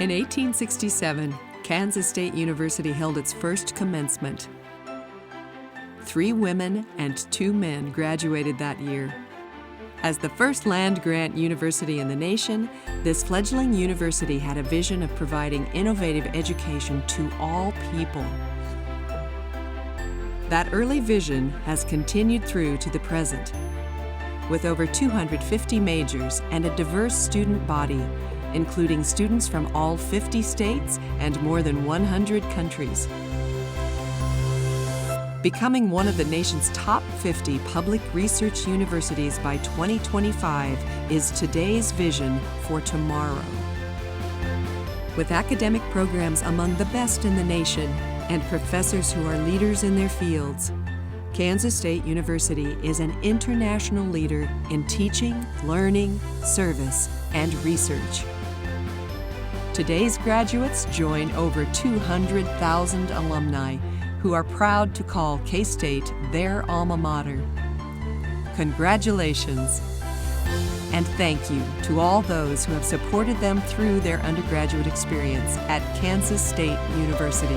In 1867, Kansas State University held its first commencement. 3 women and 2 men graduated that year. As the first land-grant university in the nation, this fledgling university had a vision of providing innovative education to all people. That early vision has continued through to the present. With over 250 majors and a diverse student body, including students from all 50 states and more than 100 countries. Becoming one of the nation's top 50 public research universities by 2025 is today's vision for tomorrow. With academic programs among the best in the nation and professors who are leaders in their fields, Kansas State University is an international leader in teaching, learning, service, and research. Today's graduates join over 200,000 alumni who are proud to call K-State their alma mater. Congratulations, and thank you to all those who have supported them through their undergraduate experience at Kansas State University.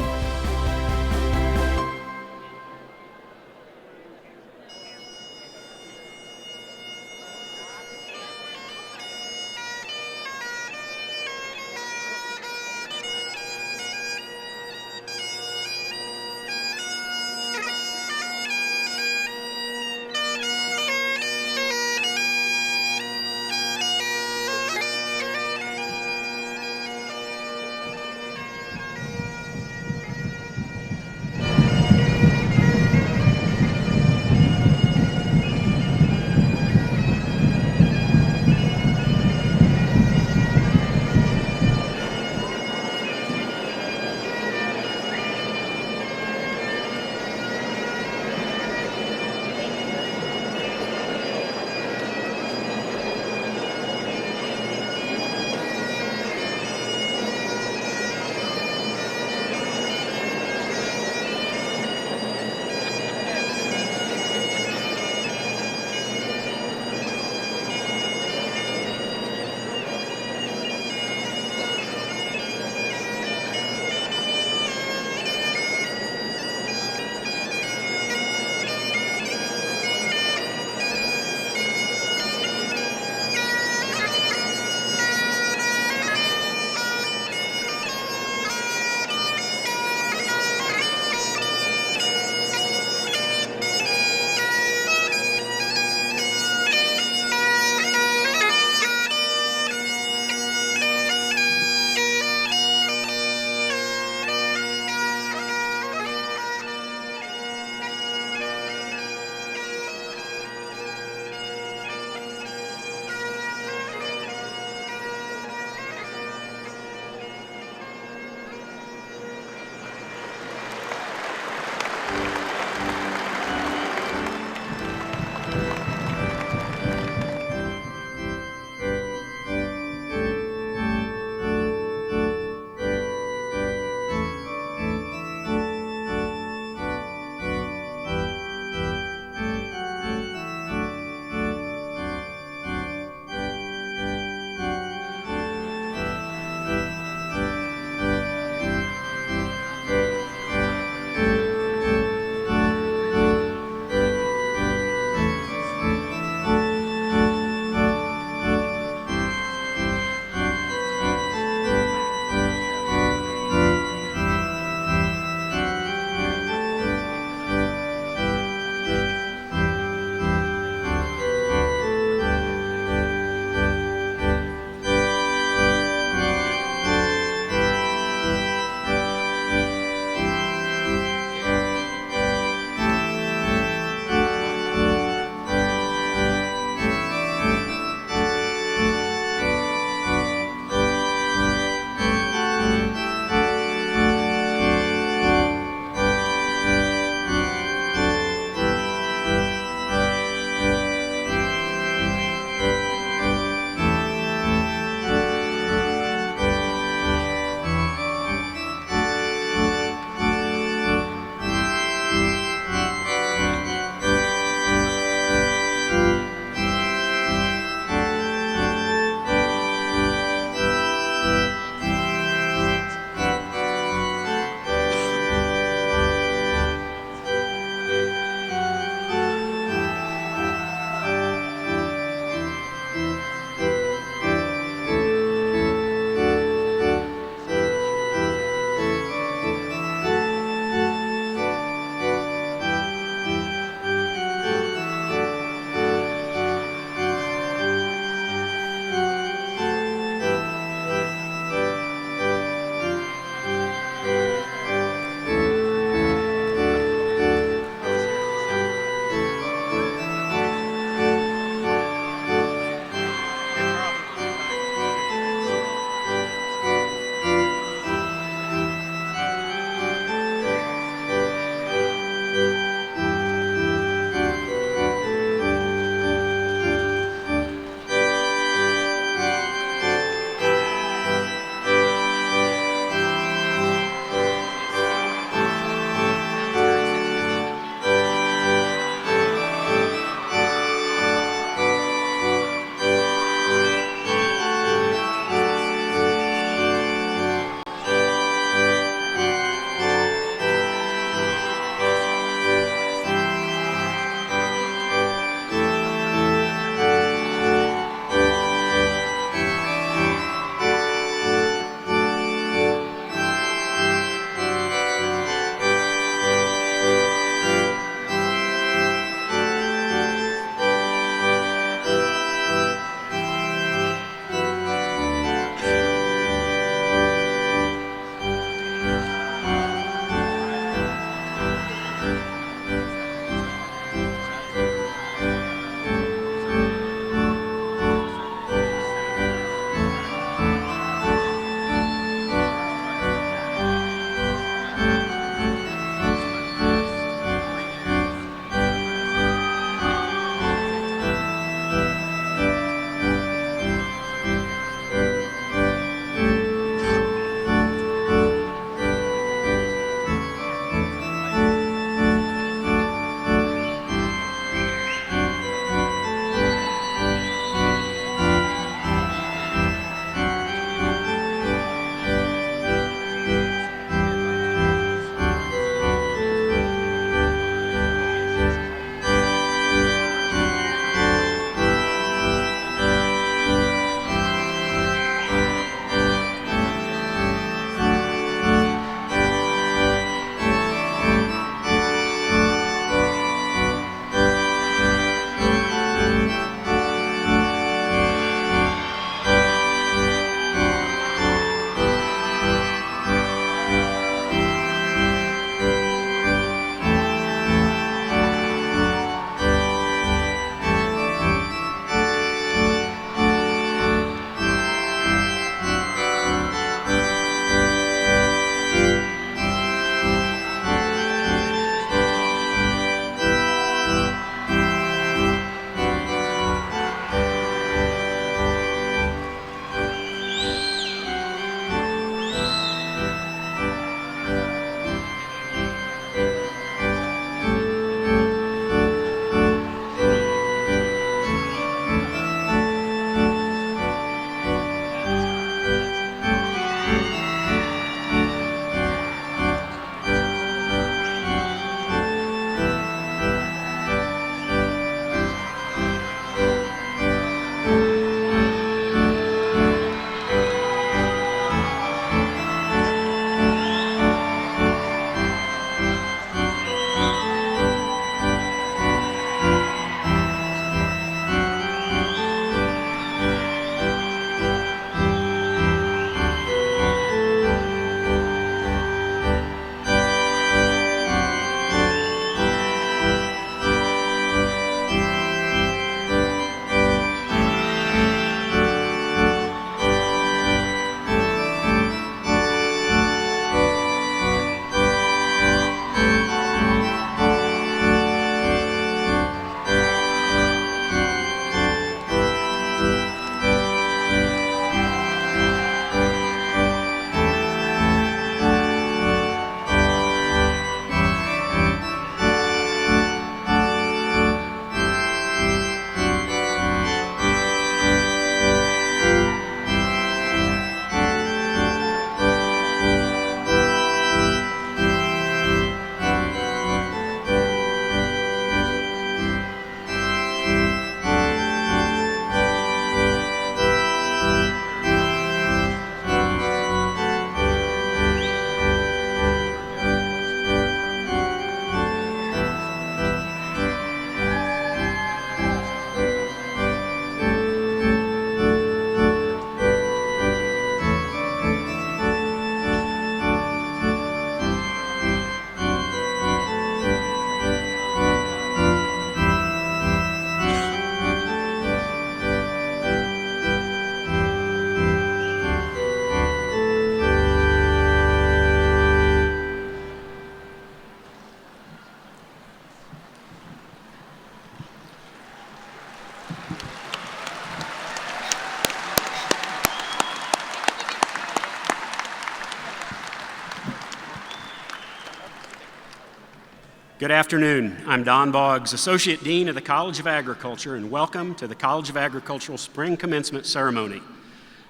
Good afternoon. I'm Don Boggs, Associate Dean of the College of Agriculture, and welcome to the College of Agricultural Spring Commencement Ceremony.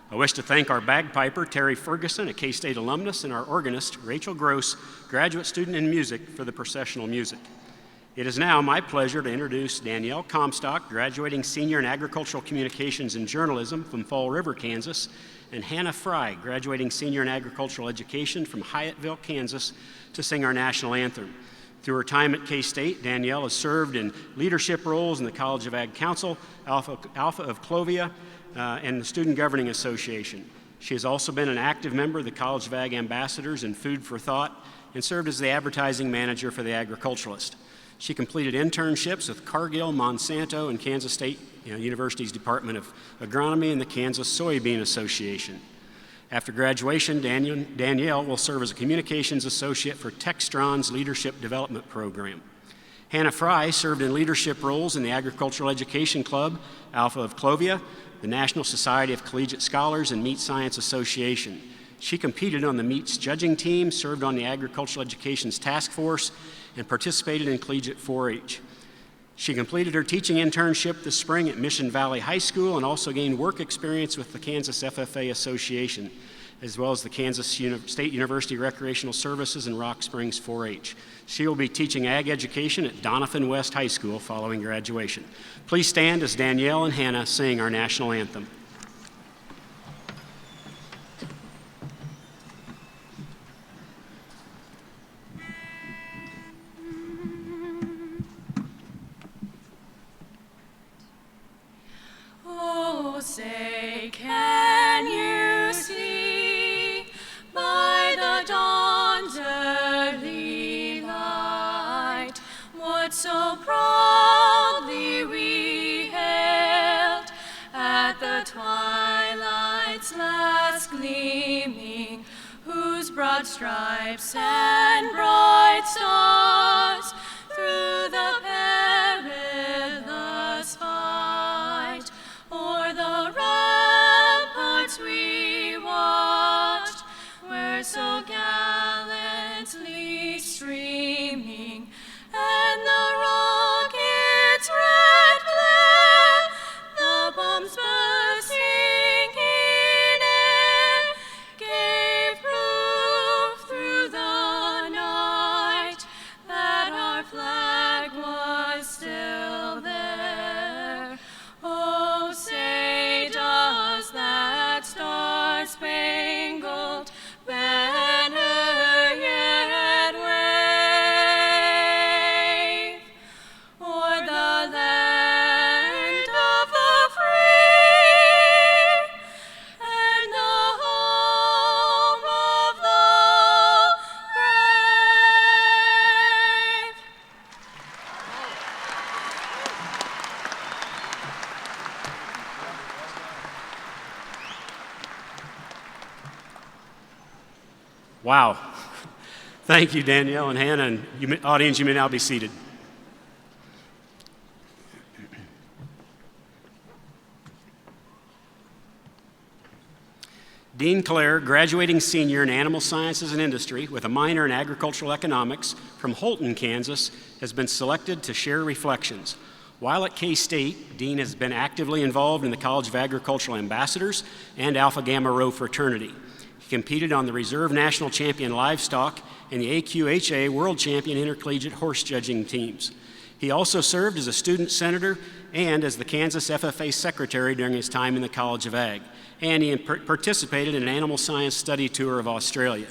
I wish to thank our bagpiper, Terry Ferguson, a K-State alumnus, and our organist, Rachel Gross, graduate student in music, for the processional music. It is now my pleasure to introduce Danielle Comstock, graduating senior in Agricultural Communications and Journalism from Fall River, Kansas, and Hannah Fry, graduating senior in Agricultural Education from Hyattville, Kansas, to sing our national anthem. Through her time at K-State, Danielle has served in leadership roles in the College of Ag Council, Alpha of Clovia, and the Student Governing Association. She has also been an active member of the College of Ag Ambassadors and Food for Thought, and served as the advertising manager for the Agriculturalist. She completed internships with Cargill, Monsanto, and Kansas State University's Department of Agronomy and the Kansas Soybean Association. After graduation, Danielle will serve as a communications associate for Textron's Leadership Development Program. Hannah Fry served in leadership roles in the Agricultural Education Club, Alpha of Clovia, the National Society of Collegiate Scholars, and Meat Science Association. She competed on the meats judging team, served on the Agricultural Education's task force, and participated in collegiate 4-H. She completed her teaching internship this spring at Mission Valley High School and also gained work experience with the Kansas FFA Association, as well as the Kansas State University Recreational Services and Rock Springs 4-H. She will be teaching ag education at Doniphan West High School following graduation. Please stand as Danielle and Hannah sing our national anthem. Oh, say, can you see by the dawn's early light what so proudly we hailed at the twilight's last gleaming, whose broad stripes and bright stars through the perilous fight o'er the ramparts we watched, were so gallantly streaming, and the rocket's red glare, the bombs bursting in air, gave proof through the night that our flag was still there. Oh, say, does that star-spangled banner yet wave o'er the land of the free and the home of the brave? Wow. Thank you, Danielle and Hannah, and audience, you may now be seated. Dean Clare, graduating senior in Animal Sciences and Industry with a minor in Agricultural Economics from Holton, Kansas, has been selected to share reflections. While at K-State, Dean has been actively involved in the College of Agricultural Ambassadors and Alpha Gamma Rho fraternity. He competed on the Reserve National Champion Livestock and the AQHA World Champion Intercollegiate Horse Judging teams. He also served as a student senator and as the Kansas FFA secretary during his time in the College of Ag, and he participated in an animal science study tour of Australia.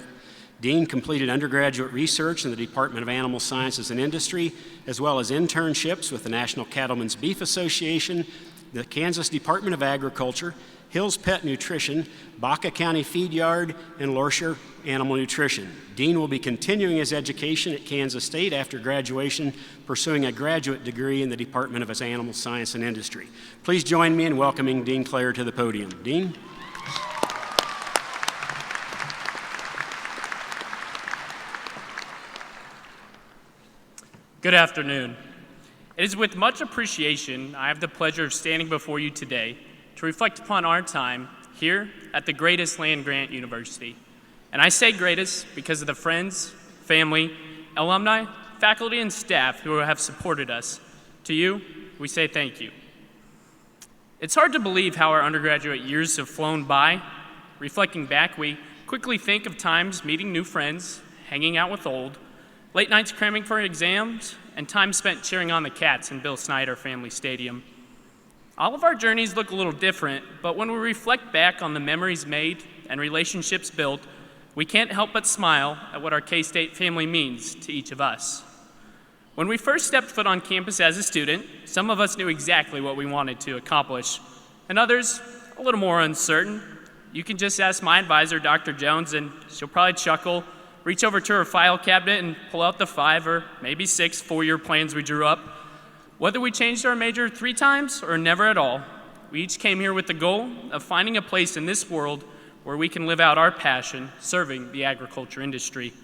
Dean completed undergraduate research in the Department of Animal Sciences and Industry, as well as internships with the National Cattlemen's Beef Association, the Kansas Department of Agriculture, Hills Pet Nutrition, Baca County Feed Yard, and Lorsher Animal Nutrition. Dean will be continuing his education at Kansas State after graduation, pursuing a graduate degree in the Department of Animal Science and Industry. Please join me in welcoming Dean Clare to the podium. Dean? Good afternoon. It is with much appreciation I have the pleasure of standing before you today to reflect upon our time here at the greatest land-grant university. And I say greatest because of the friends, family, alumni, faculty and staff who have supported us. To you, we say thank you. It's hard to believe how our undergraduate years have flown by. Reflecting back, we quickly think of times meeting new friends, hanging out with old, late nights cramming for exams, and time spent cheering on the Cats in Bill Snyder Family Stadium. All of our journeys look a little different, but when we reflect back on the memories made and relationships built, we can't help but smile at what our K-State family means to each of us. When we first stepped foot on campus as a student, some of us knew exactly what we wanted to accomplish, and others a little more uncertain. You can just ask my advisor, Dr. Jones, and she'll probably chuckle, reach over to her file cabinet and pull out the 5 or maybe 6 four-year plans we drew up. Whether we changed our major 3 times or never at all, we each came here with the goal of finding a place in this world where we can live out our passion serving the agriculture industry.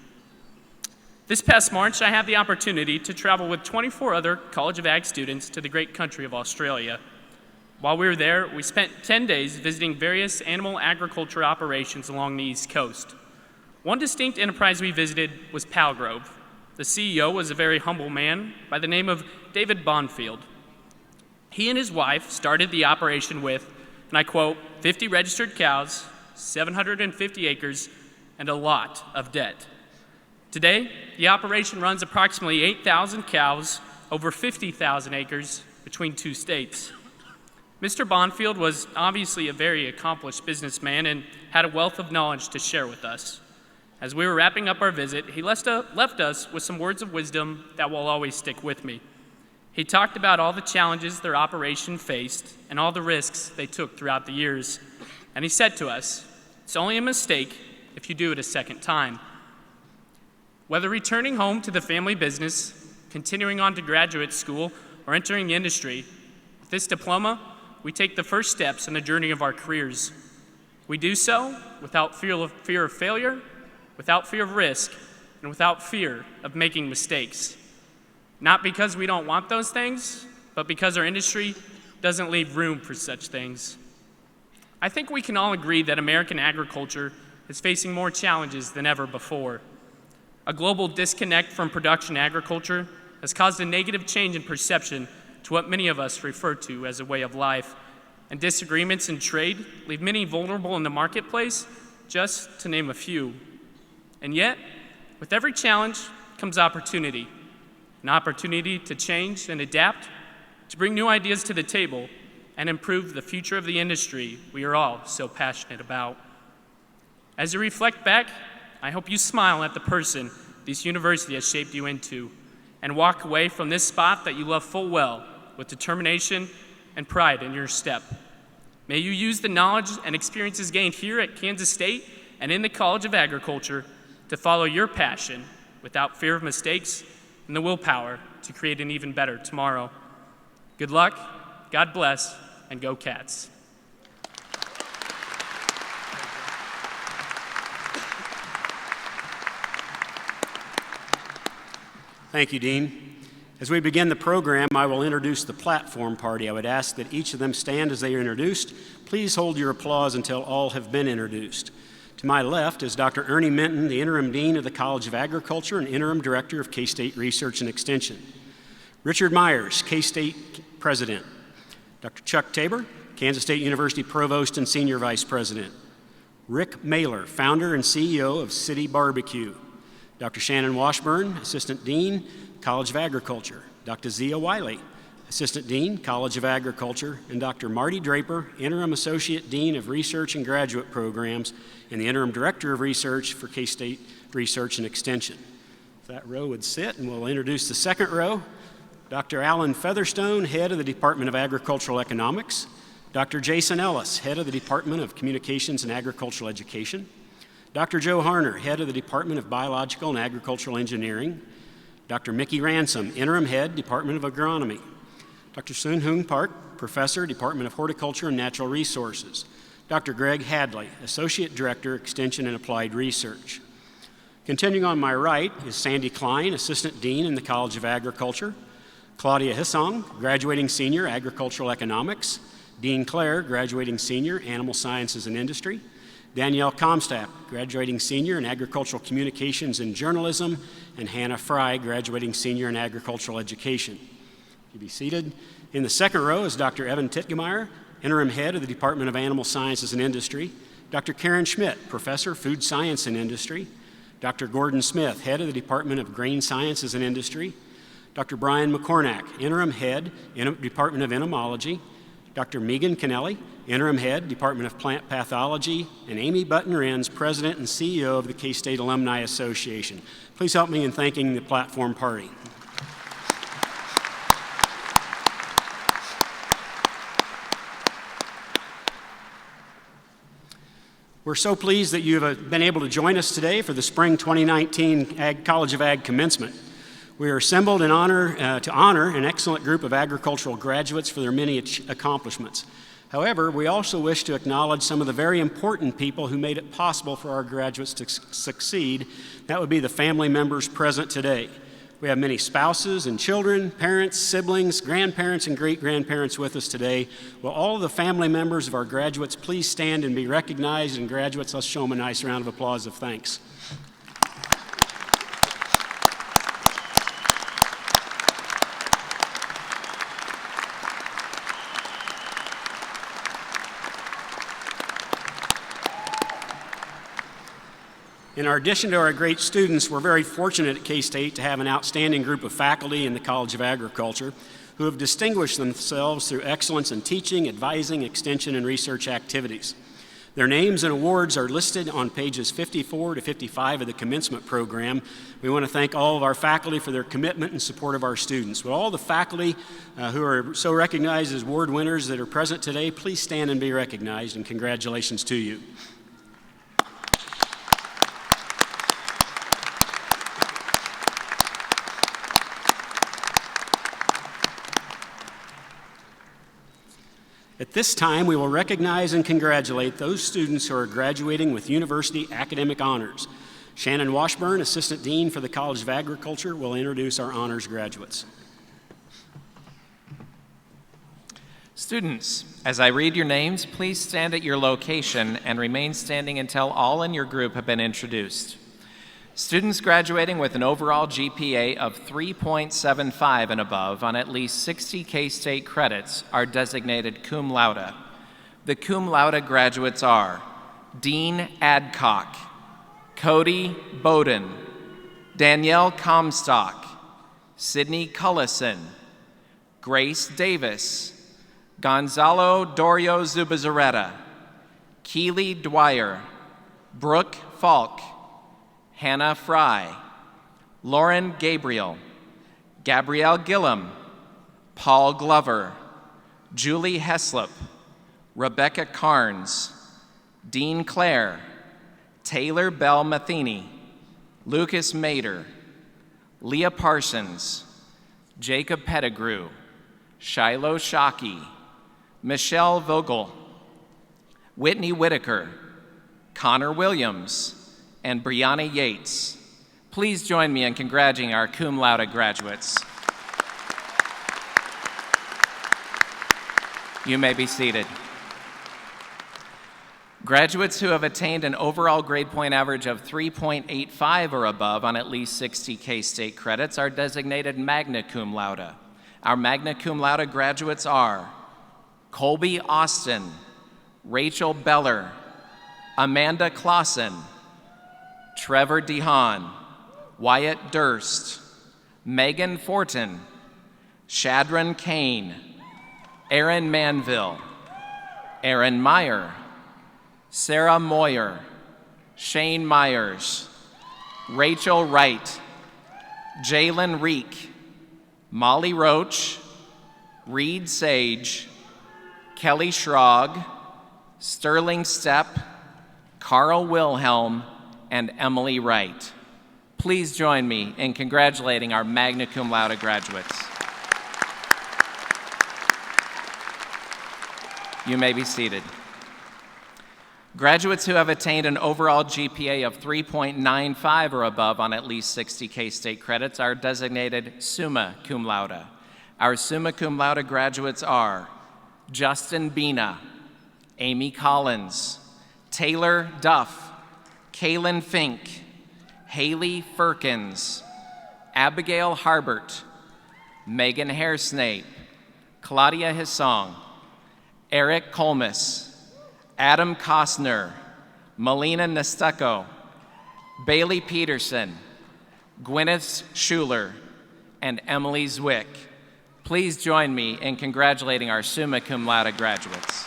This past March, I had the opportunity to travel with 24 other College of Ag students to the great country of Australia. While we were there, we spent 10 days visiting various animal agriculture operations along the East Coast. One distinct enterprise we visited was Palgrove. The CEO was a very humble man by the name of David Bonfield. He and his wife started the operation with, and I quote, 50 registered cows, 750 acres, and a lot of debt. Today, the operation runs approximately 8,000 cows, over 50,000 acres between 2 states. Mr. Bonfield was obviously a very accomplished businessman and had a wealth of knowledge to share with us. As we were wrapping up our visit, he left us with some words of wisdom that will always stick with me. He talked about all the challenges their operation faced and all the risks they took throughout the years. And he said to us, "It's only a mistake if you do it a second time." Whether returning home to the family business, continuing on to graduate school, or entering the industry, with this diploma, we take the first steps in the journey of our careers. We do so without fear of failure, without fear of risk, and without fear of making mistakes. Not because we don't want those things, but because our industry doesn't leave room for such things. I think we can all agree that American agriculture is facing more challenges than ever before. A global disconnect from production agriculture has caused a negative change in perception to what many of us refer to as a way of life, and disagreements in trade leave many vulnerable in the marketplace, just to name a few. And yet, with every challenge comes opportunity, an opportunity to change and adapt, to bring new ideas to the table, and improve the future of the industry we are all so passionate about. As you reflect back, I hope you smile at the person this university has shaped you into, and walk away from this spot that you love full well with determination and pride in your step. May you use the knowledge and experiences gained here at Kansas State and in the College of Agriculture to follow your passion without fear of mistakes and the willpower to create an even better tomorrow. Good luck, God bless, and go Cats. Thank you, Dean. As we begin the program, I will introduce the platform party. I would ask that each of them stand as they are introduced. Please hold your applause until all have been introduced. To my left is Dr. Ernie Minton, the Interim Dean of the College of Agriculture and Interim Director of K-State Research and Extension. Richard Myers, K-State President. Dr. Chuck Tabor, Kansas State University Provost and Senior Vice President. Rick Mailer, Founder and CEO of City Barbecue. Dr. Shannon Washburn, Assistant Dean, College of Agriculture. Dr. Zia Wiley, Assistant Dean, College of Agriculture, and Dr. Marty Draper, Interim Associate Dean of Research and Graduate Programs and the Interim Director of Research for K-State Research and Extension. If that row would sit, and we'll introduce the second row. Dr. Alan Featherstone, Head of the Department of Agricultural Economics. Dr. Jason Ellis, Head of the Department of Communications and Agricultural Education. Dr. Joe Harner, Head of the Department of Biological and Agricultural Engineering. Dr. Mickey Ransom, Interim Head, Department of Agronomy. Dr. Soon Hoon Park, Professor, Department of Horticulture and Natural Resources. Dr. Greg Hadley, Associate Director, Extension and Applied Research. Continuing on my right is Sandy Klein, Assistant Dean in the College of Agriculture. Claudia Hissong, Graduating Senior, Agricultural Economics. Dean Clare, Graduating Senior, Animal Sciences and Industry. Danielle Comstaff, graduating senior in agricultural communications and journalism, and Hannah Fry, graduating senior in agricultural education. You be seated. In the second row is Dr. Evan Titgemeyer, interim head of the Department of Animal Sciences and Industry, Dr. Karen Schmidt, professor, food science and industry, Dr. Gordon Smith, head of the Department of Grain Sciences and Industry, Dr. Brian McCornack, interim head, Department of Entomology, Dr. Megan Kennelly, interim head, Department of Plant Pathology, and Amy Button-Renz, president and CEO of the K-State Alumni Association. Please help me in thanking the platform party. We're so pleased that you have been able to join us today for the Spring 2019 College of Ag Commencement. We are assembled in to honor an excellent group of agricultural graduates for their many accomplishments. However, we also wish to acknowledge some of the very important people who made it possible for our graduates to succeed. That would be the family members present today. We have many spouses and children, parents, siblings, grandparents, and great-grandparents with us today. Will all of the family members of our graduates please stand and be recognized? And graduates, let's show them a nice round of applause of thanks. In addition to our great students, we're very fortunate at K-State to have an outstanding group of faculty in the College of Agriculture who have distinguished themselves through excellence in teaching, advising, extension, and research activities. Their names and awards are listed on pages 54 to 55 of the commencement program. We want to thank all of our faculty for their commitment and support of our students. Will all the faculty who are so recognized as award winners that are present today, please stand and be recognized, and congratulations to you. At this time, we will recognize and congratulate those students who are graduating with university academic honors. Shannon Washburn, Assistant Dean for the College of Agriculture, will introduce our honors graduates. Students, as I read your names, please stand at your location and remain standing until all in your group have been introduced. Students graduating with an overall GPA of 3.75 and above on at least 60 K-State credits are designated cum laude. The cum laude graduates are Dean Adcock, Cody Bowden, Danielle Comstock, Sydney Cullison, Grace Davis, Gonzalo Dorio Zubizarreta, Keely Dwyer, Brooke Falk, Hannah Fry, Lauren Gabriel, Gabrielle Gillum, Paul Glover, Julie Heslop, Rebecca Carnes, Dean Clare, Taylor Bell Matheny, Lucas Mader, Leah Parsons, Jacob Pettigrew, Shiloh Shockey, Michelle Vogel, Whitney Whitaker, Connor Williams, and Brianna Yates. Please join me in congratulating our cum laude graduates. You may be seated. Graduates who have attained an overall grade point average of 3.85 or above on at least 60 K-State credits are designated magna cum laude. Our magna cum laude graduates are Colby Austin, Rachel Beller, Amanda Clausen, Trevor DeHaan, Wyatt Durst, Megan Fortin, Shadron Kane, Aaron Manville, Aaron Meyer, Sarah Moyer, Shane Myers, Rachel Wright, Jalen Reek, Molly Roach, Reed Sage, Kelly Schrog, Sterling Stepp, Carl Wilhelm, and Emily Wright. Please join me in congratulating our magna cum laude graduates. You may be seated. Graduates who have attained an overall GPA of 3.95 or above on at least 60 K-State credits are designated summa cum laude. Our summa cum laude graduates are Justin Bina, Amy Collins, Taylor Duff, Kaylin Fink, Haley Firkins, Abigail Harbert, Megan Hairsnape, Claudia Hissong, Eric Colmus, Adam Costner, Melina Nestucco, Bailey Peterson, Gwyneth Schuler, and Emily Zwick. Please join me in congratulating our summa cum laude graduates.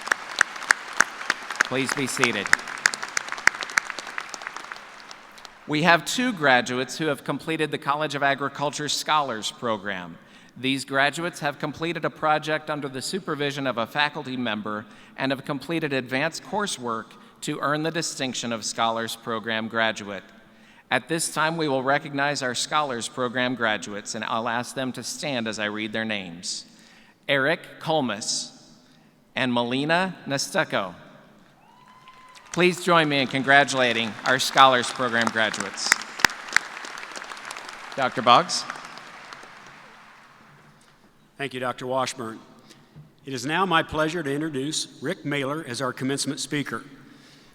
Please be seated. We have 2 graduates who have completed the College of Agriculture Scholars Program. These graduates have completed a project under the supervision of a faculty member and have completed advanced coursework to earn the distinction of Scholars Program graduate. At this time, we will recognize our Scholars Program graduates, and I'll ask them to stand as I read their names. Eric Colmus and Melina Nestucco. Please join me in congratulating our Scholars Program graduates. Dr. Boggs. Thank you, Dr. Washburn. It is now my pleasure to introduce Rick Mailer as our commencement speaker.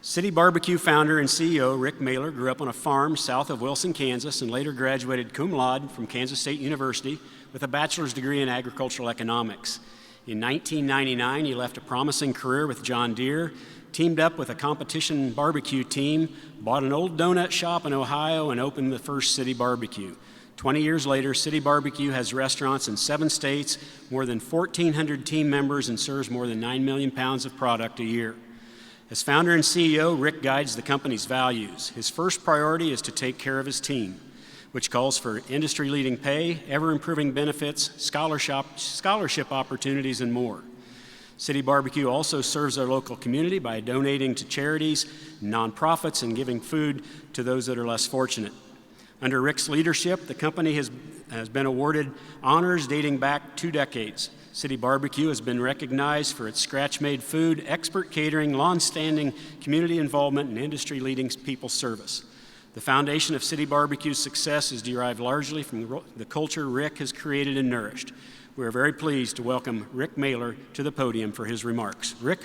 City Barbecue founder and CEO Rick Mailer grew up on a farm south of Wilson, Kansas, and later graduated cum laude from Kansas State University with a bachelor's degree in agricultural economics. In 1999, he left a promising career with John Deere, teamed up with a competition barbecue team, bought an old donut shop in Ohio, and opened the first City Barbecue. 20 years later, City Barbecue has restaurants in 7 states, more than 1,400 team members, and serves more than 9 million pounds of product a year. As founder and CEO, Rick guides the company's values. His first priority is to take care of his team, which calls for industry-leading pay, ever-improving benefits, scholarship opportunities, and more. City Barbecue also serves our local community by donating to charities, nonprofits, and giving food to those that are less fortunate. Under Rick's leadership, the company has been awarded honors dating back 2 decades. City Barbecue has been recognized for its scratch-made food, expert catering, long-standing community involvement, and industry-leading people service. The foundation of City Barbecue's success is derived largely from the culture Rick has created and nourished. We are very pleased to welcome Rick Mailer to the podium for his remarks. Rick?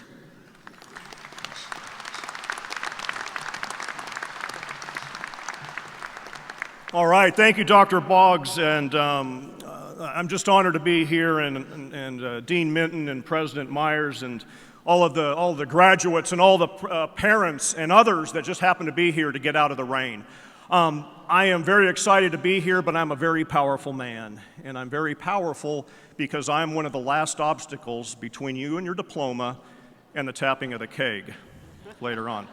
All right, thank you, Dr. Boggs, and I'm just honored to be here, and Dean Minton and President Myers and all of the graduates and all the parents and others that just happen to be here to get out of the rain. I am very excited to be here, but I'm a very powerful man, and I'm very powerful because I'm one of the last obstacles between you and your diploma and the tapping of the keg later on.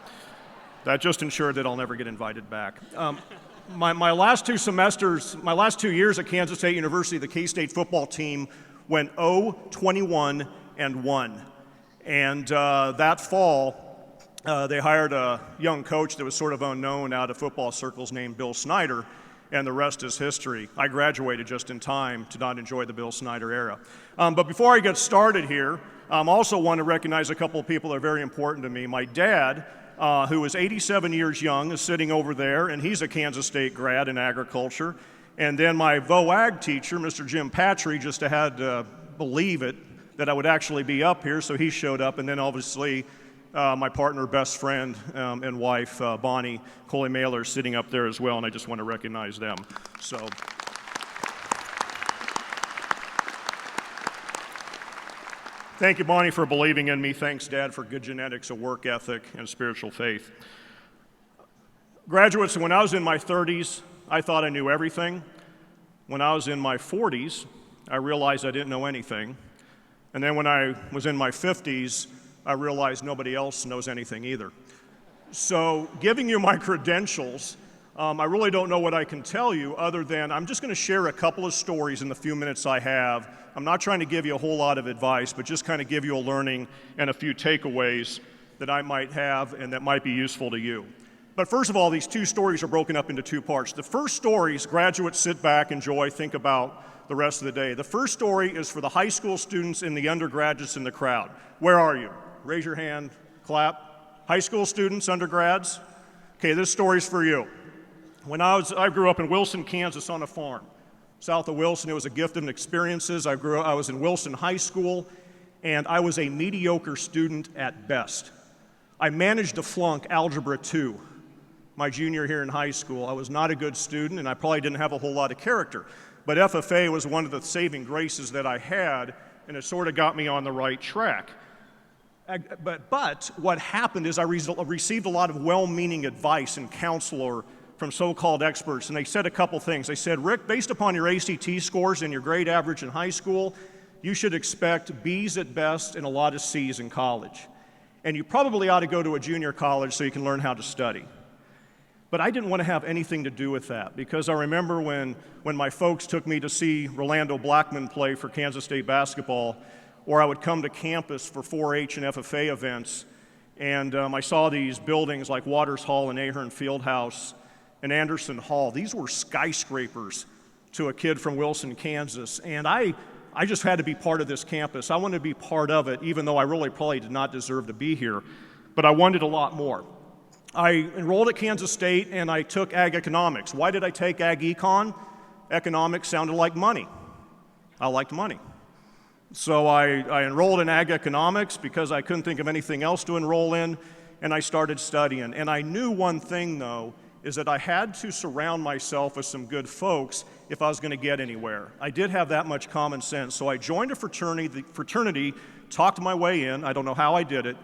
That just ensured that I'll never get invited back. My last 2 semesters, my last 2 years at Kansas State University, the K-State football team went 0-21-1. And that fall, they hired a young coach that was sort of unknown out of football circles named Bill Snyder, and the rest is history. I graduated just in time to not enjoy the Bill Snyder era. But before I get started here, I also want to recognize a couple of people that are very important to me. My dad, who is 87 years young, is sitting over there, and he's a Kansas State grad in agriculture. And then my VOAG teacher, Mr. Jim Patry, just had to believe it, that I would actually be up here, so he showed up. And then obviously my partner, best friend, and wife, Bonnie Coley Mailer, sitting up there as well, and I just want to recognize them. So. Thank you, Bonnie, for believing in me. Thanks, Dad, for good genetics, a work ethic, and spiritual faith. Graduates, when I was in my 30s, I thought I knew everything. When I was in my 40s, I realized I didn't know anything. And then when I was in my 50s, I realized nobody else knows anything either. So giving you my credentials, I really don't know what I can tell you other than I'm just going to share a couple of stories in the few minutes I have. I'm not trying to give you a whole lot of advice, but just kind of give you a learning and a few takeaways that I might have and that might be useful to you. But first of all, these 2 stories are broken up into 2 parts. The first stories, graduates sit back, enjoy, think about the rest of the day. The first story is for the high school students and the undergraduates in the crowd. Where are you? Raise your hand, clap. High school students, undergrads? Okay, this story's for you. When I grew up in Wilson, Kansas on a farm. South of Wilson, it was a gift of experiences. I was in Wilson High School, and I was a mediocre student at best. I managed to flunk Algebra 2 my junior year in high school. I was not a good student, and I probably didn't have a whole lot of character. But FFA was one of the saving graces that I had, and it sort of got me on the right track. But what happened is I received a lot of well-meaning advice and counsel from so-called experts, and they said a couple things. They said, Rick, based upon your ACT scores and your grade average in high school, you should expect B's at best and a lot of C's in college. And you probably ought to go to a junior college so you can learn how to study. But I didn't want to have anything to do with that, because I remember when my folks took me to see Rolando Blackman play for Kansas State basketball, or I would come to campus for 4-H and FFA events, and I saw these buildings like Waters Hall and Ahern Fieldhouse and Anderson Hall. These were skyscrapers to a kid from Wilson, Kansas, and I just had to be part of this campus. I wanted to be part of it, even though I really probably did not deserve to be here, but I wanted a lot more. I enrolled at Kansas State and I took Ag Economics. Why did I take Ag Econ? Economics sounded like money. I liked money. So I enrolled in Ag Economics because I couldn't think of anything else to enroll in, and I started studying. And I knew one thing, though, is that I had to surround myself with some good folks if I was going to get anywhere. I did have that much common sense, so I joined a fraternity. The fraternity talked my way in. I don't know how I did it,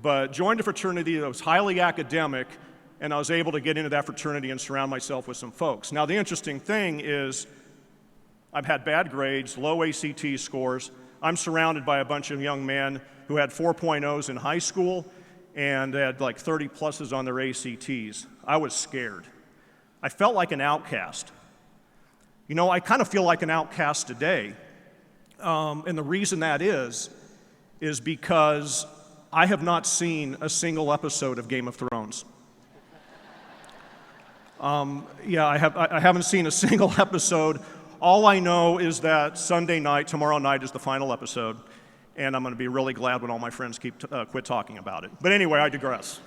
but joined a fraternity that was highly academic, and I was able to get into that fraternity and surround myself with some folks. Now, the interesting thing is I've had bad grades, low ACT scores. I'm surrounded by a bunch of young men who had 4.0s in high school and had like 30 pluses on their ACTs. I was scared. I felt like an outcast. You know, I kind of feel like an outcast today, and the reason that is because I have not seen a single episode of Game of Thrones. I haven't seen a single episode. All I know is that Sunday night, tomorrow night, is the final episode, and I'm going to be really glad when all my friends quit talking about it. But anyway, I digress.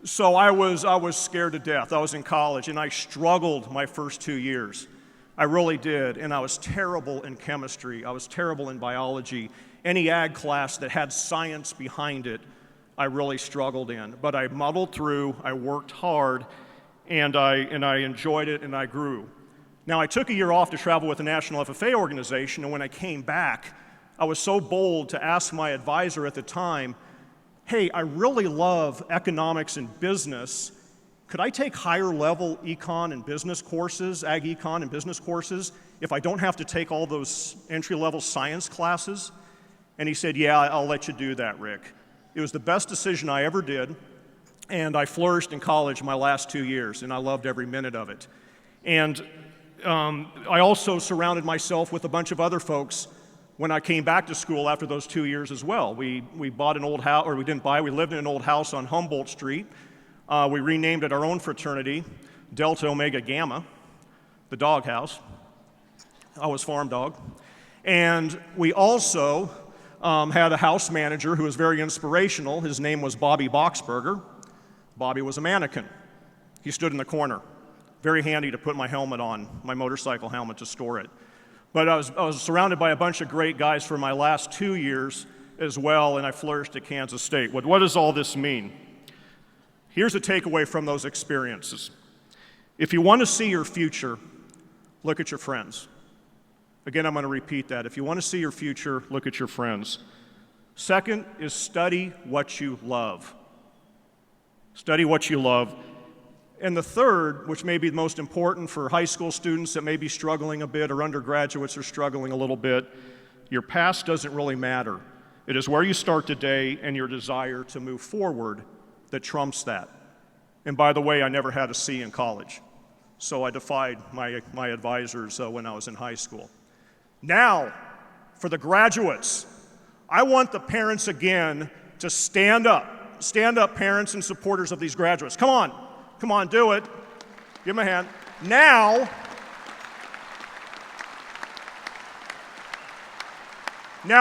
So I was scared to death. I was in college, and I struggled my first 2 years. I really did, and I was terrible in chemistry. I was terrible in biology. Any ag class that had science behind it, I really struggled in. But I muddled through, I worked hard, and I enjoyed it, and I grew. Now, I took a year off to travel with the National FFA organization, and when I came back, I was so bold to ask my advisor at the time, hey, I really love economics and business. Could I take higher level econ and business courses, ag econ and business courses, if I don't have to take all those entry-level science classes? And he said, yeah, I'll let you do that, Rick. It was the best decision I ever did, and I flourished in college my last 2 years, and I loved every minute of it. And I also surrounded myself with a bunch of other folks when I came back to school after those 2 years as well. We bought an old house, or we didn't buy, we lived in an old house on Humboldt Street. We renamed it our own fraternity, Delta Omega Gamma, the dog house. I was farm dog. And we also had a house manager who was very inspirational. His name was Bobby Boxberger. Bobby was a mannequin. He stood in the corner. Very handy to put my helmet on, my motorcycle helmet, to store it. But I was surrounded by a bunch of great guys for my last 2 years as well, and I flourished at Kansas State. What does all this mean? Here's a takeaway from those experiences. If you want to see your future, look at your friends. Again, I'm going to repeat that. If you want to see your future, look at your friends. Second is study what you love. Study what you love. And the third, which may be the most important for high school students that may be struggling a bit, or undergraduates are struggling a little bit, your past doesn't really matter. It is where you start today and your desire to move forward that trumps that. And by the way, I never had a C in college, so I defied my advisors when I was in high school. Now, for the graduates, I want the parents again to stand up. Stand up, parents and supporters of these graduates. Come on, do it. Give them a hand. Now,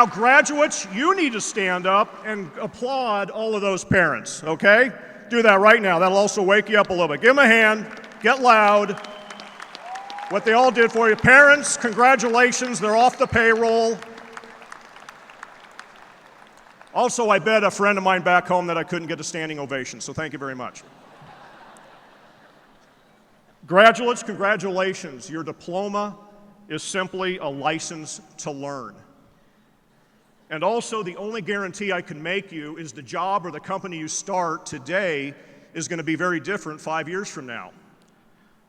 graduates, you need to stand up and applaud all of those parents, okay? Do that right now. That'll also wake you up a little bit. Give them a hand. Get loud. What they all did for you. Parents, congratulations. They're off the payroll. Also, I bet a friend of mine back home that I couldn't get a standing ovation, so thank you very much. Graduates, congratulations. Your diploma is simply a license to learn. And also, the only guarantee I can make you is the job or the company you start today is going to be very different 5 years from now.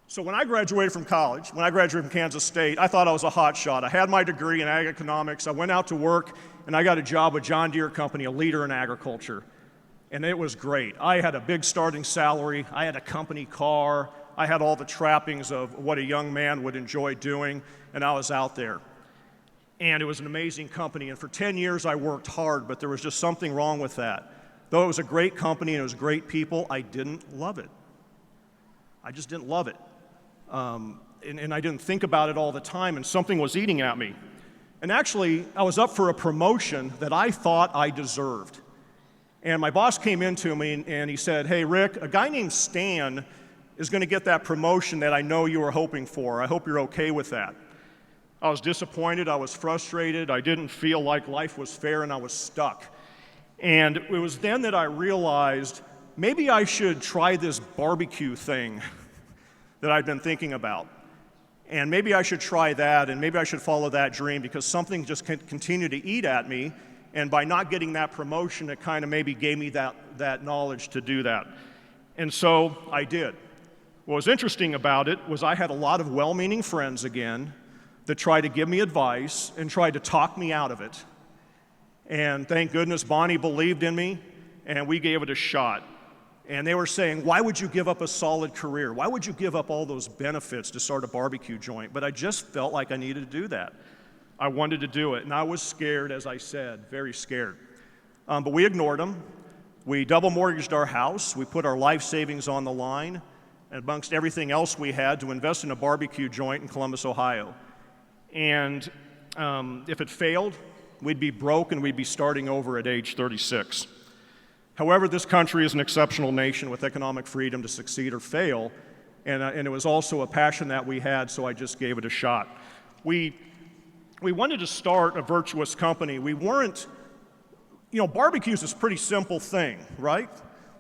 So when I graduated from college, when I graduated from Kansas State, I thought I was a hot shot. I had my degree in ag economics. I went out to work, and I got a job with John Deere Company, a leader in agriculture. And it was great. I had a big starting salary. I had a company car. I had all the trappings of what a young man would enjoy doing, and I was out there. And it was an amazing company, and for 10 years I worked hard, but there was just something wrong with that. Though it was a great company and it was great people, I didn't love it. I just didn't love it. And I didn't think about it all the time, and something was eating at me. And actually, I was up for a promotion that I thought I deserved. And my boss came into me and he said, "Hey, Rick, a guy named Stan is going to get that promotion that I know you were hoping for. I hope you're okay with that." I was disappointed, I was frustrated, I didn't feel like life was fair, and I was stuck. And it was then that I realized maybe I should try this barbecue thing that I'd been thinking about. And maybe I should try that, and maybe I should follow that dream, because something just continued to eat at me, and by not getting that promotion, it kind of maybe gave me that knowledge to do that. And so I did. What was interesting about it was I had a lot of well-meaning friends again that tried to give me advice and tried to talk me out of it. And thank goodness Bonnie believed in me, and we gave it a shot. And they were saying, "Why would you give up a solid career? Why would you give up all those benefits to start a barbecue joint?" But I just felt like I needed to do that. I wanted to do it, and I was scared, as I said, very scared. But we ignored them. We double mortgaged our house. We put our life savings on the line, and amongst everything else we had, to invest in a barbecue joint in Columbus, Ohio. And if it failed, we'd be broke and we'd be starting over at age 36. However, this country is an exceptional nation with economic freedom to succeed or fail, and it was also a passion that we had, so I just gave it a shot. We wanted to start a virtuous company. We weren't, barbecues is a pretty simple thing, right?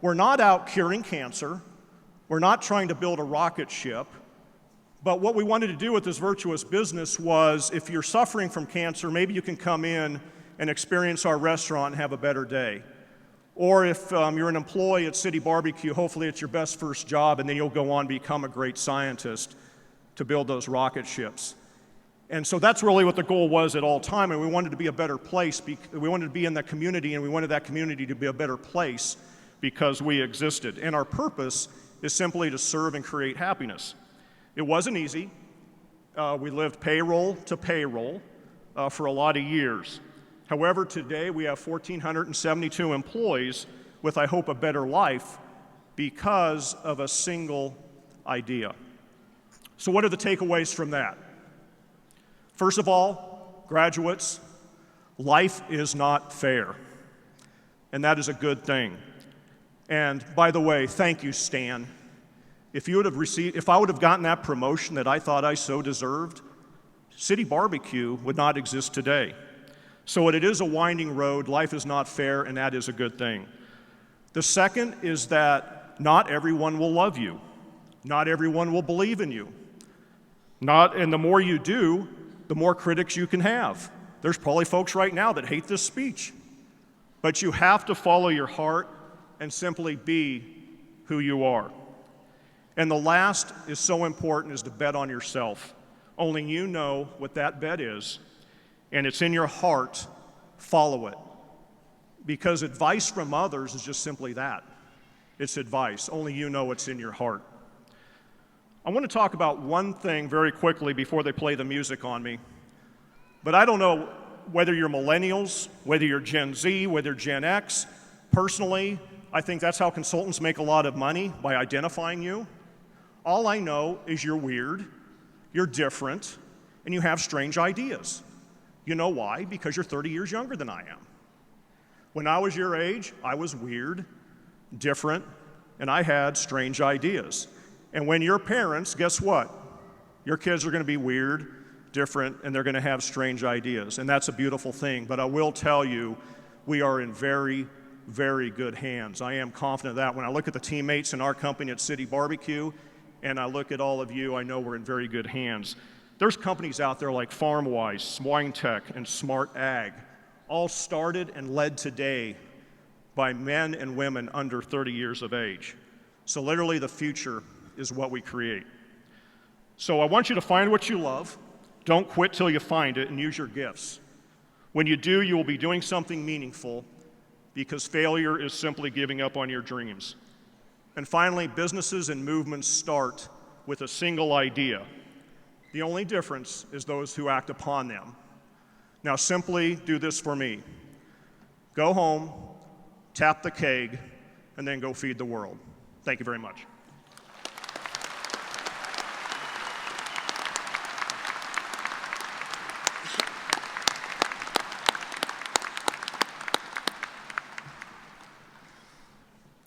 We're not out curing cancer. We're not trying to build a rocket ship. But what we wanted to do with this virtuous business was, if you're suffering from cancer, maybe you can come in and experience our restaurant and have a better day. Or if you're an employee at City Barbecue, hopefully it's your best first job, and then you'll go on to become a great scientist to build those rocket ships. And so that's really what the goal was at all time, and we wanted to be a better place. We wanted to be in that community, and we wanted that community to be a better place because we existed. And our purpose is simply to serve and create happiness. It wasn't easy. We lived payroll to payroll for a lot of years. However, today we have 1,472 employees with, I hope, a better life because of a single idea. So what are the takeaways from that? First of all, graduates, life is not fair, and that is a good thing. And by the way, thank you, Stan. If I would have gotten that promotion that I thought I so deserved, City Barbecue would not exist today. So it is a winding road, life is not fair, and that is a good thing. The second is that not everyone will love you. Not everyone will believe in you. And the more you do, the more critics you can have. There's probably folks right now that hate this speech. But you have to follow your heart and simply be who you are. And the last is so important, is to bet on yourself. Only you know what that bet is, and it's in your heart. Follow it. Because advice from others is just simply that. It's advice. Only you know what's in your heart. I want to talk about one thing very quickly before they play the music on me. But I don't know whether you're millennials, whether you're Gen Z, whether you're Gen X. Personally, I think that's how consultants make a lot of money, by identifying you. All I know is you're weird, you're different, and you have strange ideas. You know why? Because you're 30 years younger than I am. When I was your age, I was weird, different, and I had strange ideas. And when you're parents, guess what? Your kids are going to be weird, different, and they're going to have strange ideas. And that's a beautiful thing. But I will tell you, we are in very, very good hands. I am confident of that. When I look at the teammates in our company at City Barbecue, and I look at all of you, I know we're in very good hands. There's companies out there like FarmWise, SwineTech, and Smart Ag, all started and led today by men and women under 30 years of age. So literally the future is what we create. So I want you to find what you love. Don't quit till you find it, and use your gifts. When you do, you will be doing something meaningful, because failure is simply giving up on your dreams. And finally, businesses and movements start with a single idea. The only difference is those who act upon them. Now simply do this for me. Go home, tap the keg, and then go feed the world. Thank you very much.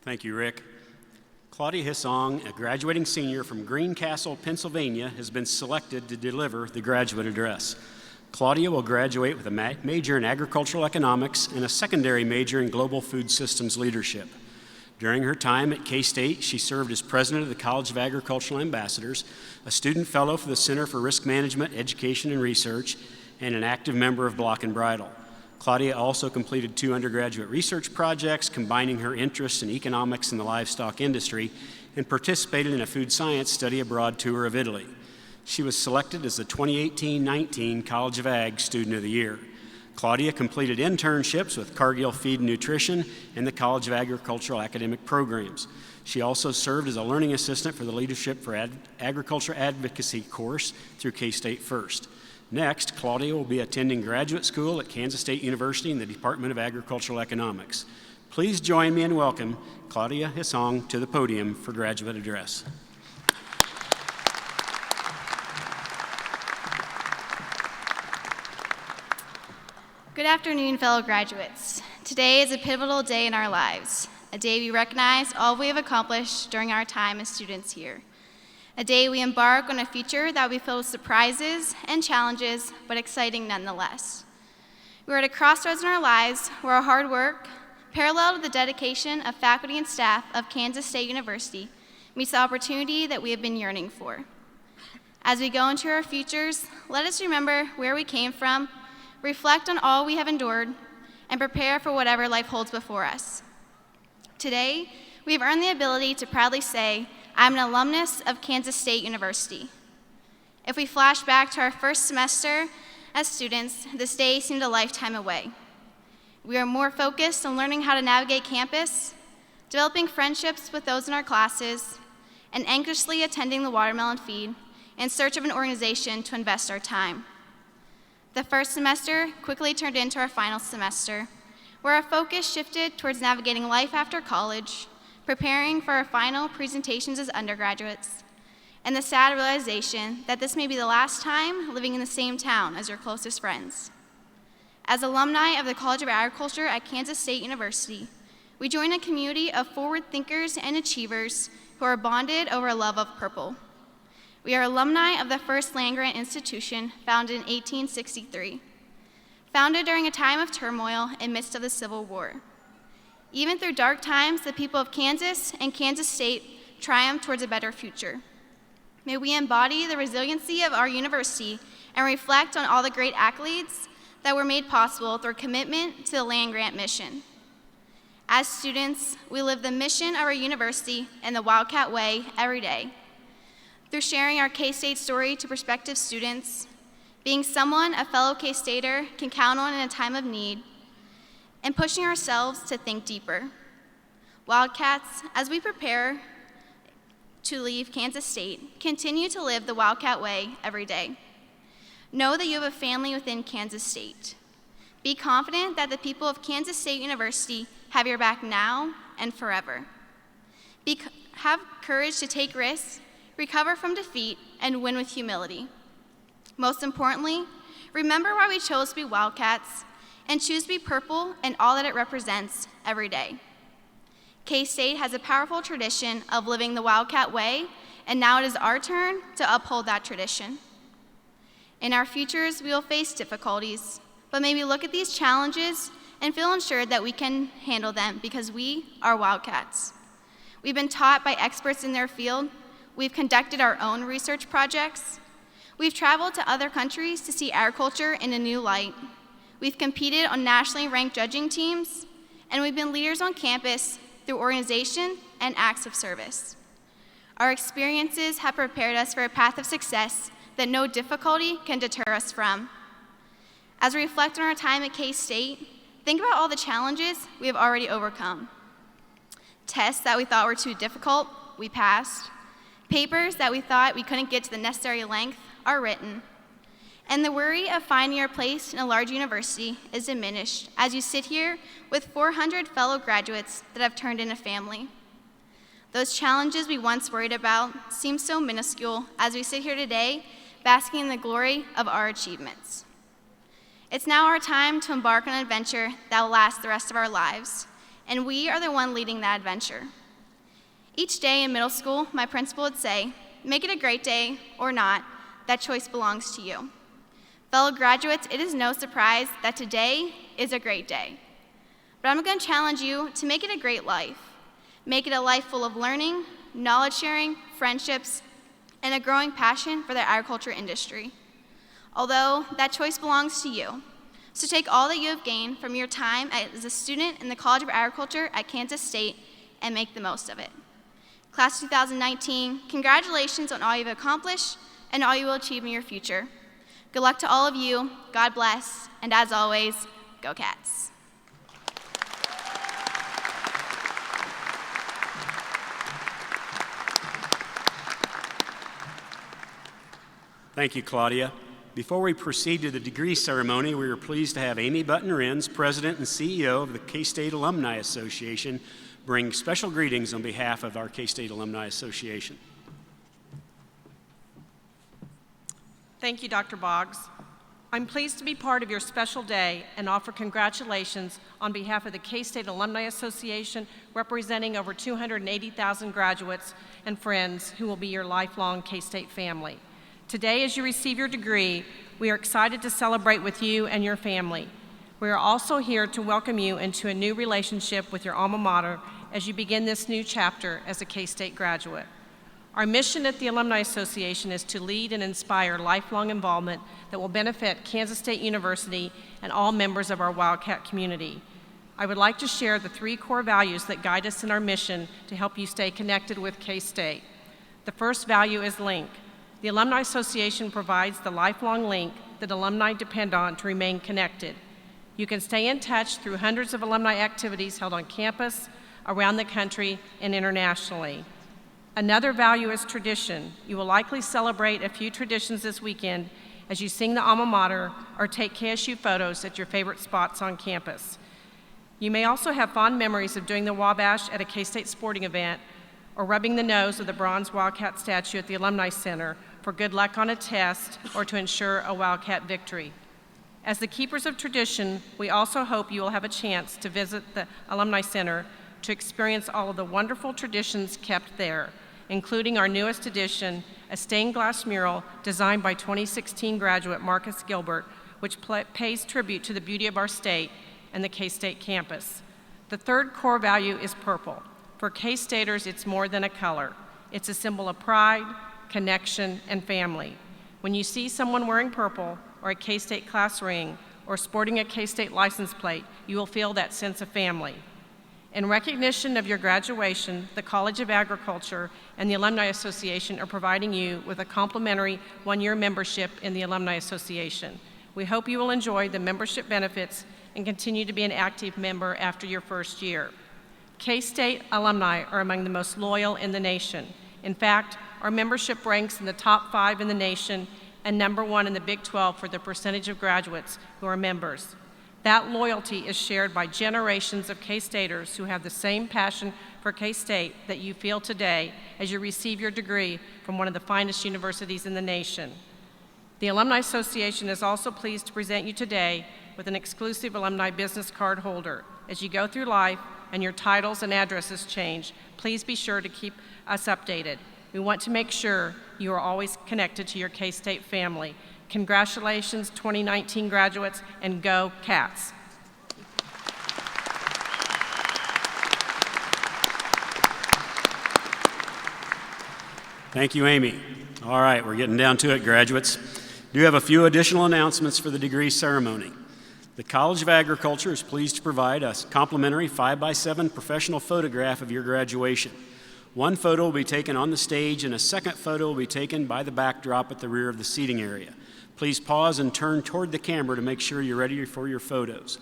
Thank you, Rick. Claudia Hissong, a graduating senior from Greencastle, Pennsylvania, has been selected to deliver the graduate address. Claudia will graduate with a major in agricultural economics and a secondary major in global food systems leadership. During her time at K-State, she served as president of the College of Agricultural Ambassadors, a student fellow for the Center for Risk Management, Education, and Research, and an active member of Block and Bridle. Claudia also completed 2 undergraduate research projects combining her interests in economics and the livestock industry, and participated in a food science study abroad tour of Italy. She was selected as the 2018-19 College of Ag Student of the Year. Claudia completed internships with Cargill Feed and Nutrition and the College of Agricultural academic programs. She also served as a learning assistant for the Leadership for Agriculture Advocacy course through K-State First. Next, Claudia will be attending graduate school at Kansas State University in the Department of Agricultural Economics. Please join me in welcoming Claudia Hissong to the podium for graduate address. Good afternoon, fellow graduates. Today is a pivotal day in our lives, a day we recognize all we have accomplished during our time as students here. A day we embark on a future that will be filled with surprises and challenges, but exciting nonetheless. We're at a crossroads in our lives where our hard work, parallel to the dedication of faculty and staff of Kansas State University, meets the opportunity that we have been yearning for. As we go into our futures, let us remember where we came from, reflect on all we have endured, and prepare for whatever life holds before us. Today, we have earned the ability to proudly say, I'm an alumnus of Kansas State University. If we flash back to our first semester as students, this day seemed a lifetime away. We are more focused on learning how to navigate campus, developing friendships with those in our classes, and anxiously attending the watermelon feed in search of an organization to invest our time. The first semester quickly turned into our final semester, where our focus shifted towards navigating life after college, preparing for our final presentations as undergraduates, and the sad realization that this may be the last time living in the same town as your closest friends. As alumni of the College of Agriculture at Kansas State University, we join a community of forward thinkers and achievers who are bonded over a love of purple. We are alumni of the first land-grant institution founded in 1863, founded during a time of turmoil in midst of the Civil War. Even through dark times, the people of Kansas and Kansas State triumphed towards a better future. May we embody the resiliency of our university and reflect on all the great accolades that were made possible through commitment to the land-grant mission. As students, we live the mission of our university in the Wildcat way every day, through sharing our K-State story to prospective students, being someone a fellow K-Stater can count on in a time of need, and pushing ourselves to think deeper. Wildcats, as we prepare to leave Kansas State, continue to live the Wildcat way every day. Know that you have a family within Kansas State. Be confident that the people of Kansas State University have your back now and forever. Have courage to take risks, recover from defeat, and win with humility. Most importantly, remember why we chose to be Wildcats and choose to be purple and all that it represents every day. K-State has a powerful tradition of living the Wildcat way, and now it is our turn to uphold that tradition. In our futures, we will face difficulties, but may we look at these challenges and feel ensured that we can handle them because we are Wildcats. We've been taught by experts in their field. We've conducted our own research projects. We've traveled to other countries to see agriculture in a new light. We've competed on nationally ranked judging teams, and we've been leaders on campus through organization and acts of service. Our experiences have prepared us for a path of success that no difficulty can deter us from. As we reflect on our time at K-State, think about all the challenges we have already overcome. Tests that we thought were too difficult, we passed. Papers that we thought we couldn't get to the necessary length are written. And the worry of finding your place in a large university is diminished as you sit here with 400 fellow graduates that have turned in a family. Those challenges we once worried about seem so minuscule as we sit here today, basking in the glory of our achievements. It's now our time to embark on an adventure that will last the rest of our lives, and we are the one leading that adventure. Each day in middle school, my principal would say, "Make it a great day or not, that choice belongs to you." Fellow graduates, it is no surprise that today is a great day. But I'm going to challenge you to make it a great life. Make it a life full of learning, knowledge sharing, friendships, and a growing passion for the agriculture industry. Although that choice belongs to you. So take all that you have gained from your time as a student in the College of Agriculture at Kansas State and make the most of it. Class 2019, congratulations on all you've accomplished and all you will achieve in your future. Good luck to all of you, God bless, and as always, go Cats. Thank you, Claudia. Before we proceed to the degree ceremony, we are pleased to have Amy Button-Renz, President and CEO of the K-State Alumni Association, bring special greetings on behalf of our K-State Alumni Association. Thank you, Dr. Boggs. I'm pleased to be part of your special day and offer congratulations on behalf of the K-State Alumni Association, representing over 280,000 graduates and friends who will be your lifelong K-State family. Today, as you receive your degree, we are excited to celebrate with you and your family. We are also here to welcome you into a new relationship with your alma mater as you begin this new chapter as a K-State graduate. Our mission at the Alumni Association is to lead and inspire lifelong involvement that will benefit Kansas State University and all members of our Wildcat community. I would like to share the 3 core values that guide us in our mission to help you stay connected with K-State. The first value is link. The Alumni Association provides the lifelong link that alumni depend on to remain connected. You can stay in touch through hundreds of alumni activities held on campus, around the country, and internationally. Another value is tradition. You will likely celebrate a few traditions this weekend as you sing the alma mater or take KSU photos at your favorite spots on campus. You may also have fond memories of doing the Wabash at a K-State sporting event or rubbing the nose of the bronze Wildcat statue at the Alumni Center for good luck on a test or to ensure a Wildcat victory. As the keepers of tradition, we also hope you will have a chance to visit the Alumni Center to experience all of the wonderful traditions kept there, including our newest addition, a stained glass mural designed by 2016 graduate Marcus Gilbert, which pays tribute to the beauty of our state and the K-State campus. The third core value is purple. For K-Staters, it's more than a color. It's a symbol of pride, connection, and family. When you see someone wearing purple or a K-State class ring or sporting a K-State license plate, you will feel that sense of family. In recognition of your graduation, the College of Agriculture and the Alumni Association are providing you with a complimentary 1-year membership in the Alumni Association. We hope you will enjoy the membership benefits and continue to be an active member after your first year. K-State alumni are among the most loyal in the nation. In fact, our membership ranks in the top 5 in the nation and #1 in the Big 12 for the percentage of graduates who are members. That loyalty is shared by generations of K-Staters who have the same passion for K-State that you feel today as you receive your degree from one of the finest universities in the nation. The Alumni Association is also pleased to present you today with an exclusive alumni business card holder. As you go through life and your titles and addresses change, please be sure to keep us updated. We want to make sure you are always connected to your K-State family. Congratulations, 2019 graduates, and go Cats. Thank you, Amy. All right, we're getting down to it, graduates. Do have a few additional announcements for the degree ceremony. The College of Agriculture is pleased to provide a complimentary 5x7 professional photograph of your graduation. One photo will be taken on the stage, and a second photo will be taken by the backdrop at the rear of the seating area. Please pause and turn toward the camera to make sure you're ready for your photos.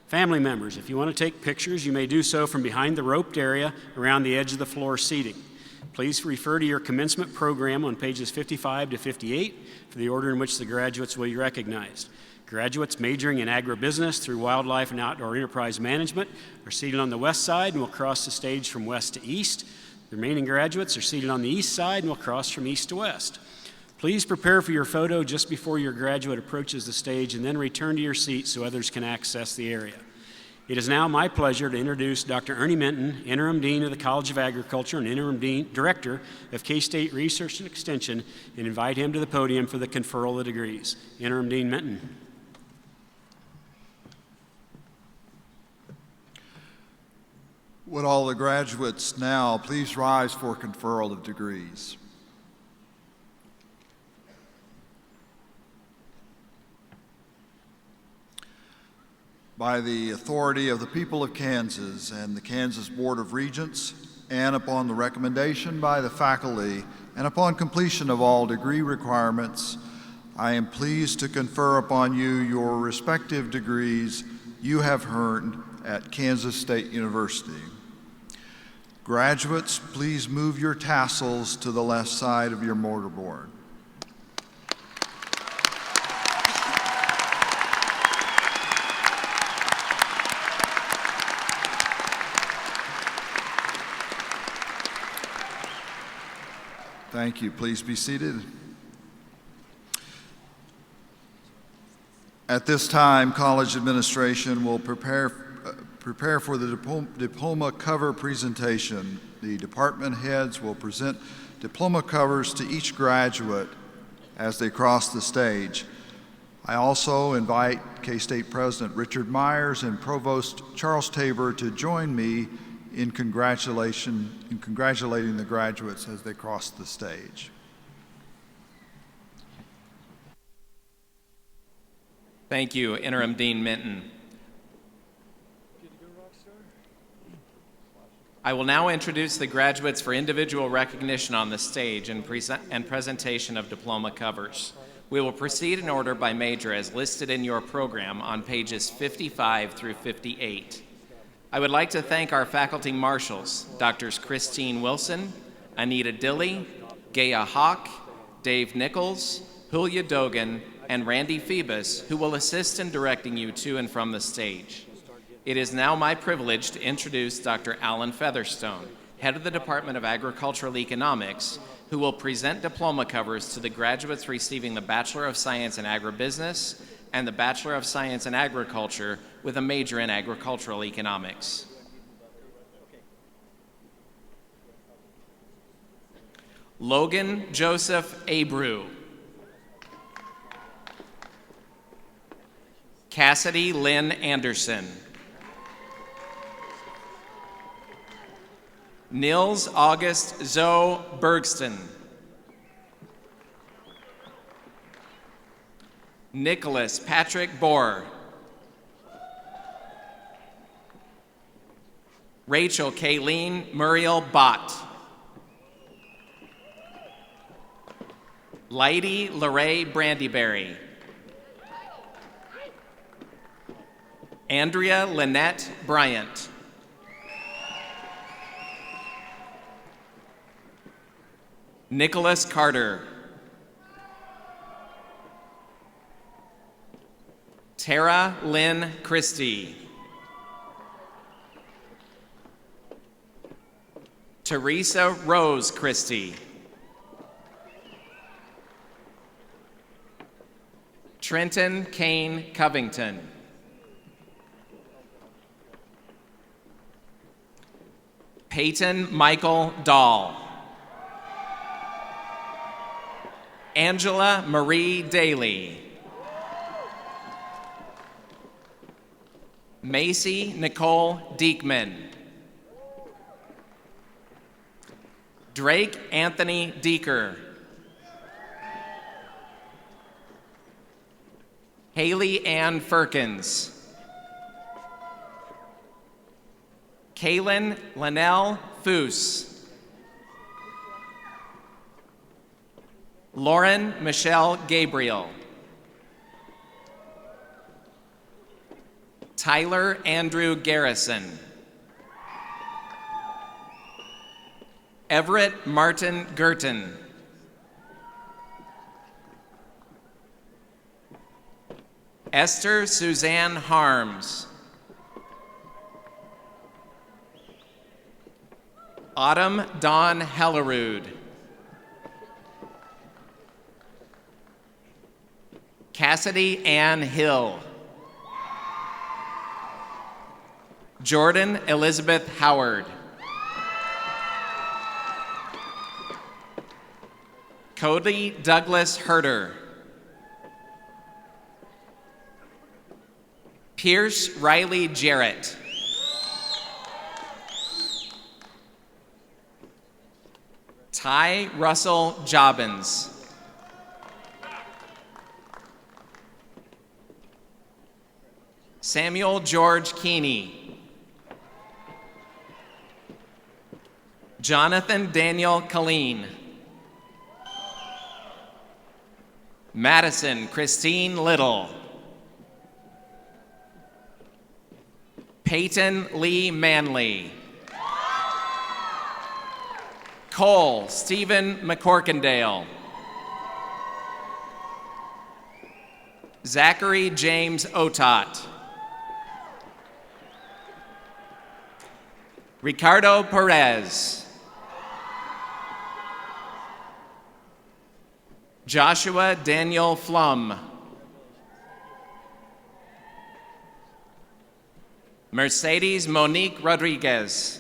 Family members, if you want to take pictures, you may do so from behind the roped area around the edge of the floor seating. Please refer to your commencement program on pages 55 to 58 for the order in which the graduates will be recognized. Graduates majoring in agribusiness through wildlife and outdoor enterprise management are seated on the west side and will cross the stage from west to east. The remaining graduates are seated on the east side and will cross from east to west. Please prepare for your photo just before your graduate approaches the stage and then return to your seat so others can access the area. It is now my pleasure to introduce Dr. Ernie Minton, Interim Dean of the College of Agriculture and Interim Director of K-State Research and Extension, and invite him to the podium for the conferral of the degrees. Interim Dean Minton. Would all the graduates now please rise for conferral of degrees? By the authority of the people of Kansas and the Kansas Board of Regents, and upon the recommendation by the faculty, and upon completion of all degree requirements, I am pleased to confer upon you your respective degrees you have earned at Kansas State University. Graduates, please move your tassels to the left side of your mortarboard. Thank you. Please be seated. At this time, college administration will prepare for the diploma cover presentation. The department heads will present diploma covers to each graduate as they cross the stage. I also invite K-State President Richard Myers and Provost Charles Tabor to join me in congratulating the graduates as they cross the stage. Thank you, Interim Dean Minton. I will now introduce the graduates for individual recognition on the stage and presentation of diploma covers. We will proceed in order by major as listed in your program on pages 55 through 58. I would like to thank our faculty marshals, Drs. Christine Wilson, Anita Dilley, Gaya Hawk, Dave Nichols, Julia Dogan, and Randy Phoebus, who will assist in directing you to and from the stage. It is now my privilege to introduce Dr. Alan Featherstone, head of the Department of Agricultural Economics, who will present diploma covers to the graduates receiving the Bachelor of Science in Agribusiness and the Bachelor of Science in Agriculture with a major in agricultural economics. Logan Joseph Abreu. Cassidy Lynn Anderson. Nils August Zoe Bergston. Nicholas Patrick Bohr. Rachel Kayleen Muriel Bott. Leidy Lorraine Brandyberry. Andrea Lynette Bryant. Nicholas Carter. Tara Lynn Christie. Teresa Rose Christie. Trenton Kane Covington. Peyton Michael Dahl. Angela Marie Daly. Macy Nicole Diekman. Drake Anthony Deeker. Haley Ann Firkins. Kaylin Linnell Foose. Lauren Michelle Gabriel. Tyler Andrew Garrison. Everett Martin Gurton. Esther Suzanne Harms. Autumn Dawn Hellerud. Cassidy Ann Hill. Jordan Elizabeth Howard. Cody Douglas Herder. Pierce Riley Jarrett. Ty Russell Jobbins. Samuel George Keeney. Jonathan Daniel Colleen. Madison Christine Little. Peyton Lee Manley. Cole Stephen McCorkindale. Zachary James Otot. Ricardo Perez. Joshua Daniel Flum. Mercedes Monique Rodriguez.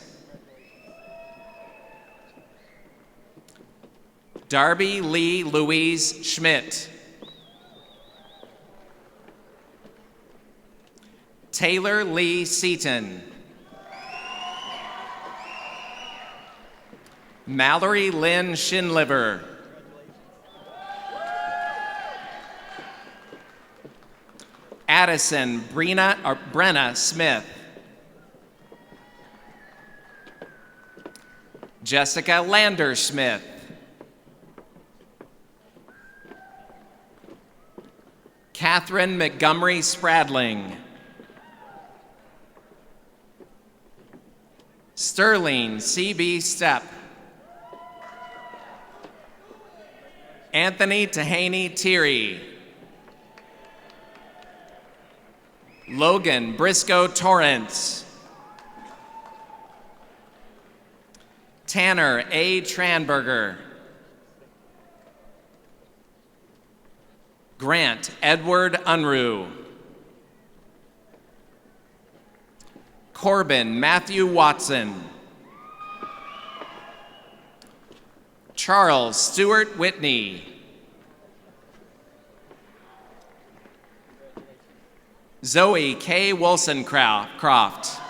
Darby Lee Louise Schmidt. Taylor Lee Seaton. Mallory Lynn Shinliver. Addison Brenna Smith. Jessica Lander Smith. Catherine Montgomery Spradling. Sterling C.B. Stepp. Anthony Tahaney Thierry. Logan Briscoe Torrance. Tanner A. Tranberger. Grant Edward Unruh. Corbin Matthew Watson. Charles Stewart Whitney. Zoe K. Wollsonecroft.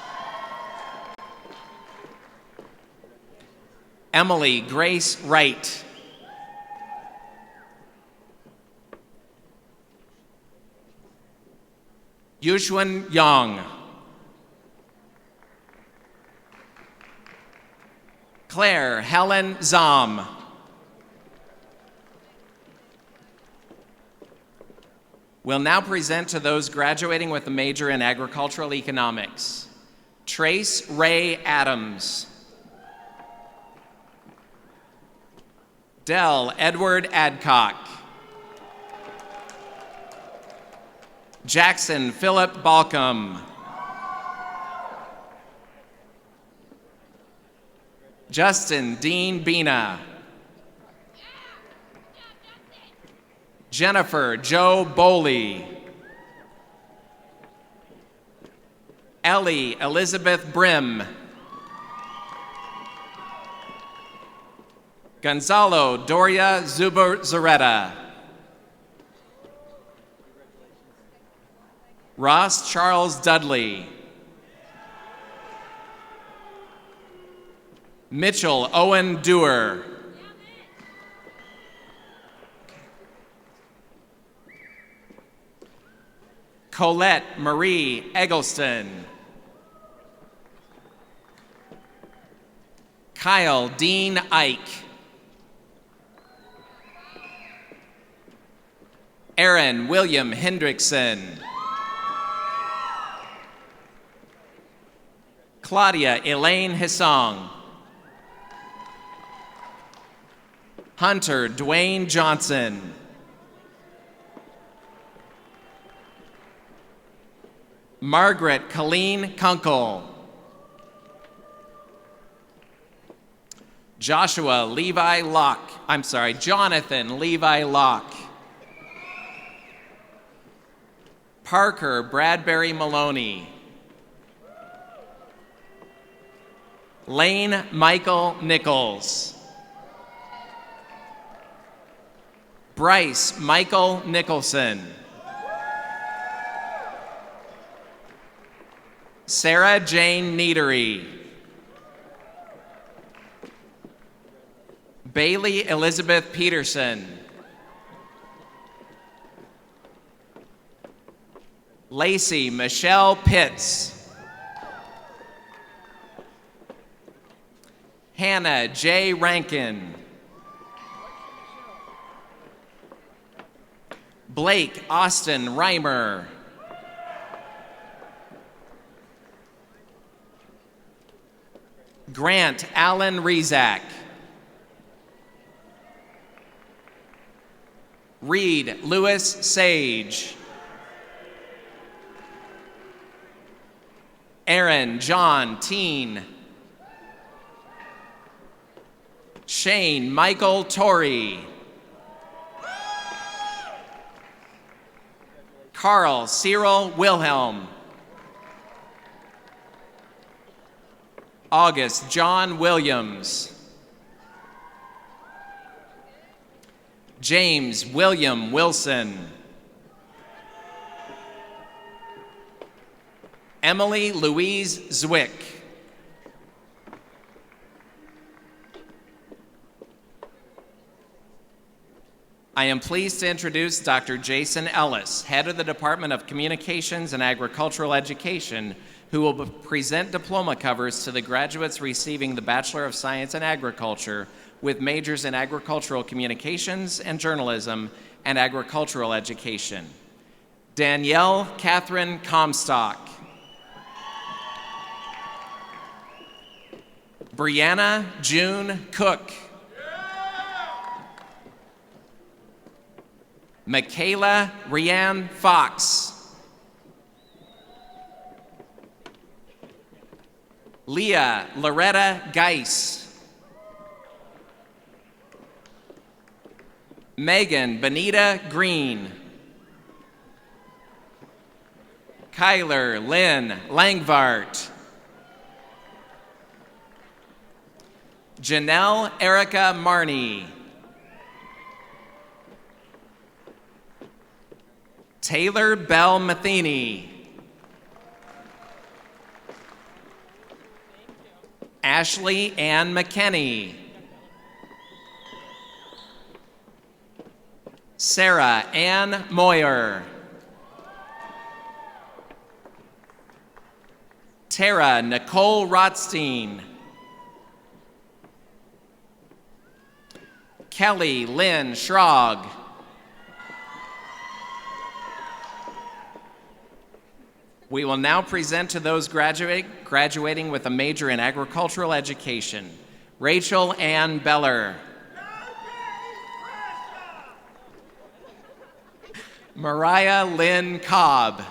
Emily Grace Wright. Yushun Yang. Claire Helen Zom. We'll now present to those graduating with a major in agricultural economics. Trace Ray Adams. Dell Edward Adcock. Jackson Philip Balcom. Justin Dean Bina. Jennifer Joe Boley. Ellie Elizabeth Brim. Gonzalo Doria Zuber Zaretta. Ross Charles Dudley. Mitchell Owen Dewar. Colette Marie Eggleston. Kyle Dean Ike. Aaron William Hendrickson. Claudia Elaine Hissong. Hunter Dwayne Johnson. Margaret Colleen Kunkel. Jonathan Levi Locke. Parker Bradbury Maloney. Lane Michael Nichols. Bryce Michael Nicholson. Sarah Jane Neatery. Bailey Elizabeth Peterson. Lacey Michelle Pitts. Hannah J. Rankin. Blake Austin Reimer. Grant Allen Rezak. Reed Lewis Sage. Aaron John Teen. Shane Michael Torrey. Carl Cyril Wilhelm. August John Williams. James William Wilson. Emily Louise Zwick. I am pleased to introduce Dr. Jason Ellis, head of the Department of Communications and Agricultural Education, who will present diploma covers to the graduates receiving the Bachelor of Science in Agriculture with majors in agricultural communications and journalism and agricultural education. Danielle Catherine Comstock. Brianna June Cook. Michaela Rianne Fox. Leah Loretta Geis. Megan Benita Green. Kyler Lynn Langvart. Janelle Erica Marney. Taylor Bell Matheny. Ashley Ann McKenney. Sarah Ann Moyer. Tara Nicole Rothstein. Kelly Lynn Schrog. We will now present to those graduating with a major in agricultural education. Rachel Ann Beller. Mariah Lynn Cobb.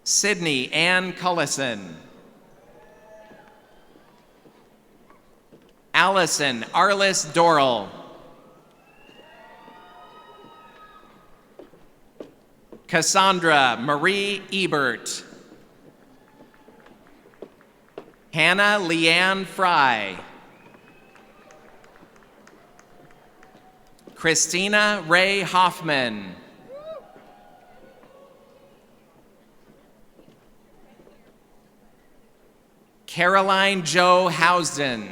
Sydney Ann Cullison. Allison Arliss Dorrell. Cassandra Marie Ebert. Hannah Leanne Fry. Christina Ray Hoffman. Caroline Jo Housden.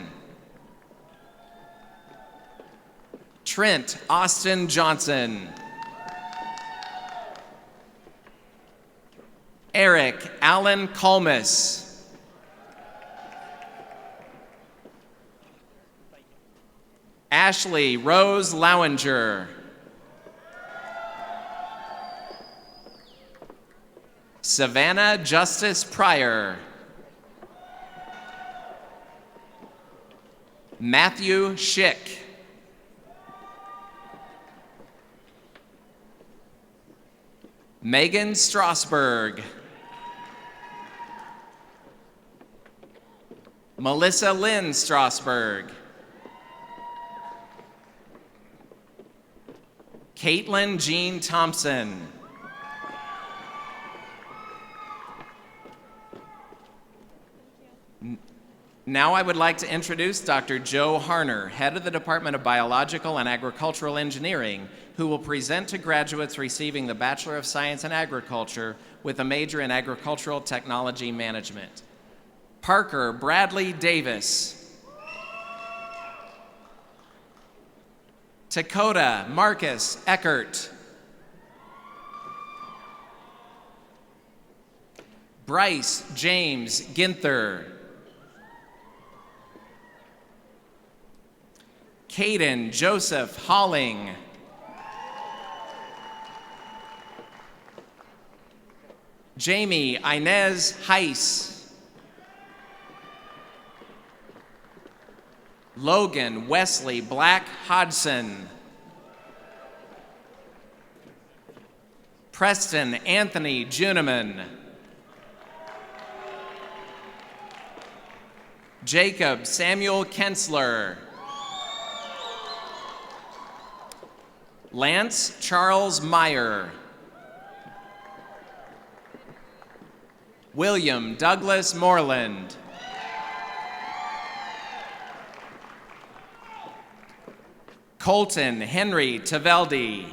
Trent Austin Johnson. Eric Allen Colmus. Ashley Rose Lowinger. Savannah Justice Pryor. Matthew Schick. Megan Strasberg. Melissa Lynn Strasberg. Caitlin Jean Thompson. Now I would like to introduce Dr. Joe Harner, head of the Department of Biological and Agricultural Engineering, who will present to graduates receiving the Bachelor of Science in Agriculture with a major in Agricultural Technology Management. Parker Bradley Davis. Dakota Marcus Eckert. Bryce James Ginther. Caden Joseph Holling. Jamie Inez Heiss. Logan Wesley Black Hodson. Preston Anthony Juniman. Jacob Samuel Kensler. Lance Charles Meyer. William Douglas Moreland. Colton Henry Taveldi.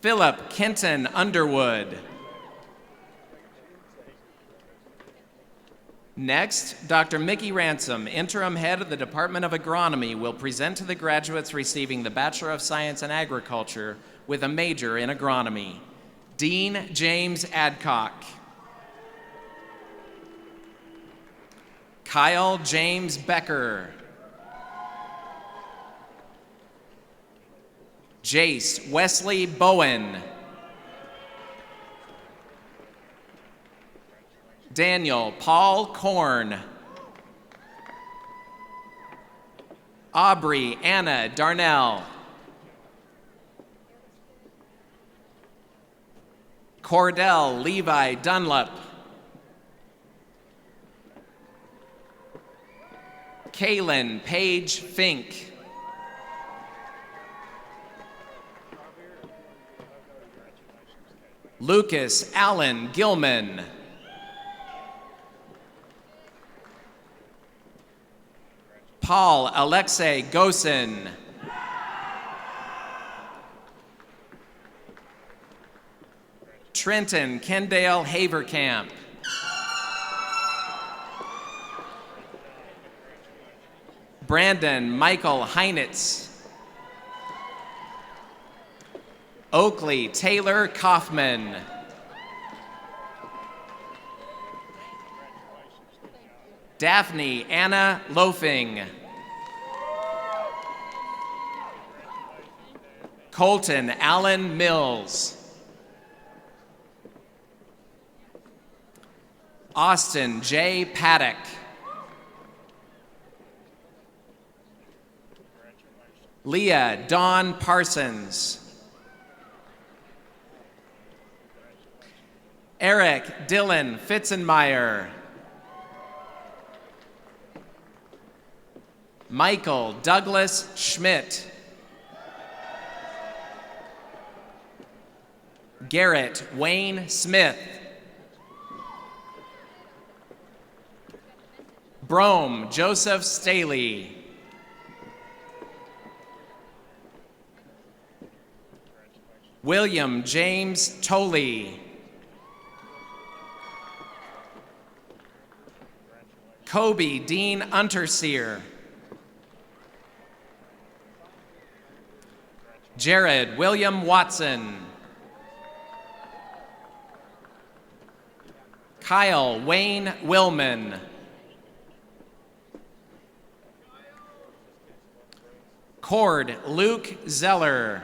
Philip Kenton Underwood. Next, Dr. Mickey Ransom, interim head of the Department of Agronomy, will present to the graduates receiving the Bachelor of Science in Agriculture with a major in agronomy. Dean James Adcock. Kyle James Becker. Jace Wesley Bowen. Daniel Paul Korn. Aubrey Anna Darnell. Cordell Levi Dunlap. Kaylin Paige Fink. Lucas Allen Gilman. Paul Alexei Gosin. Trenton Kendale Haverkamp. Brandon Michael Heinitz. Oakley Taylor Kaufman. Daphne Anna Loafing. Colton Allen Mills. Austin J. Paddock. Leah Dawn Parsons. Eric Dylan Fitzenmeyer. Michael Douglas Schmidt. Garrett Wayne Smith. Brome Joseph Staley. William James Tolley. Kobe Dean Unterseer. Jared William Watson. Kyle Wayne Willman. Cord Luke Zeller.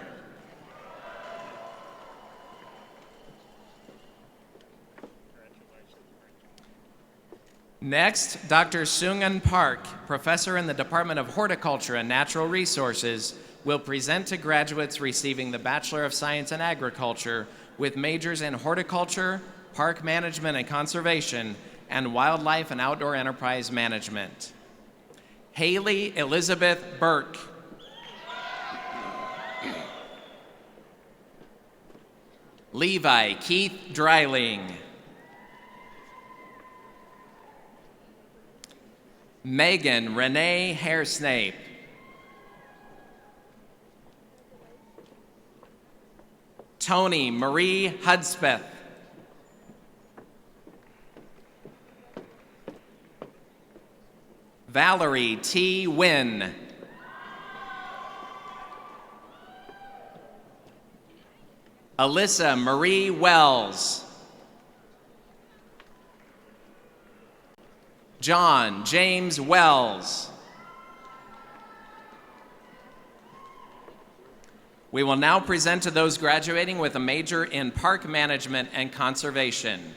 Next, Dr. Seung-Eun Park, professor in the Department of Horticulture and Natural Resources, will present to graduates receiving the Bachelor of Science in Agriculture with majors in horticulture, park management and conservation, and wildlife and outdoor enterprise management. Haley Elizabeth Burke. Levi Keith Dreiling. Megan Renee Hairsnape. Tony Marie Hudspeth. Valerie T. Wynn. Alyssa Marie Wells. John James Wells. We will now present to those graduating with a major in park management and conservation.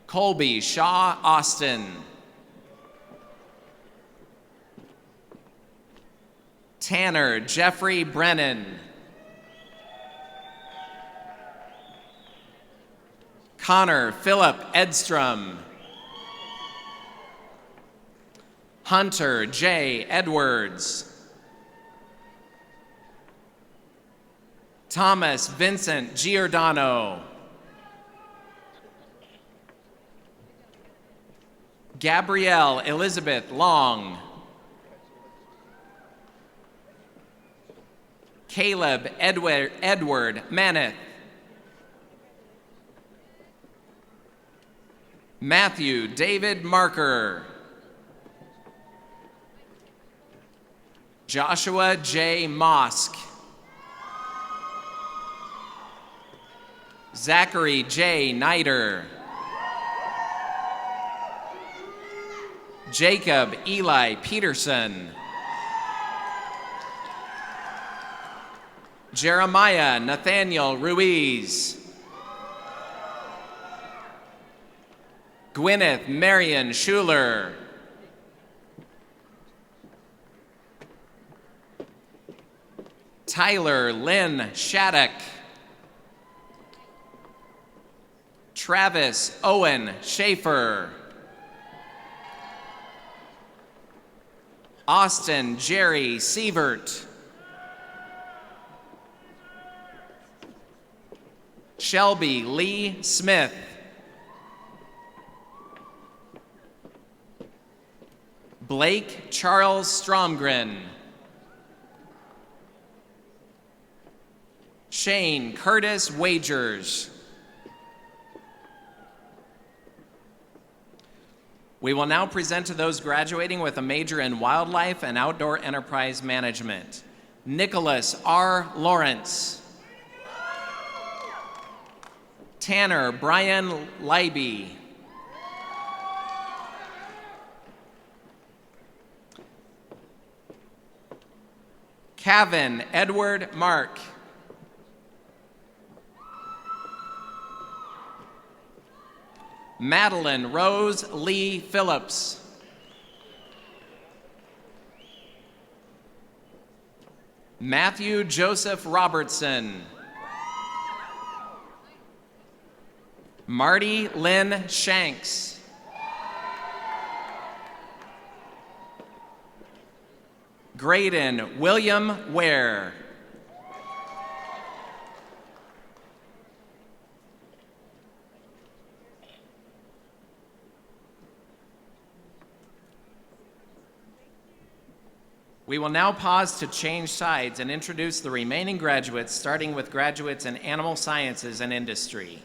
Colby Shaw Austin. Tanner Jeffrey Brennan. Connor Philip Edstrom. Hunter J. Edwards. Thomas Vincent Giordano. Gabrielle Elizabeth Long. Caleb Edward Maneth. Matthew David Marker. Joshua J. Mosk. Zachary J. Nider. Jacob Eli Peterson. Jeremiah Nathaniel Ruiz. Gwyneth Marion Schuler. Tyler Lynn Shattuck. Travis Owen Schaefer. Austin Jerry Sievert. Shelby Lee Smith. Blake Charles Stromgren. Shane Curtis Wagers. We will now present to those graduating with a major in wildlife and outdoor enterprise management. Nicholas R. Lawrence. Tanner Brian Leiby. Kevin Edward Mark. Madeline Rose Lee Phillips. Matthew Joseph Robertson. Marty Lynn Shanks. Graydon William Ware. We will now pause to change sides and introduce the remaining graduates, starting with graduates in animal sciences and industry.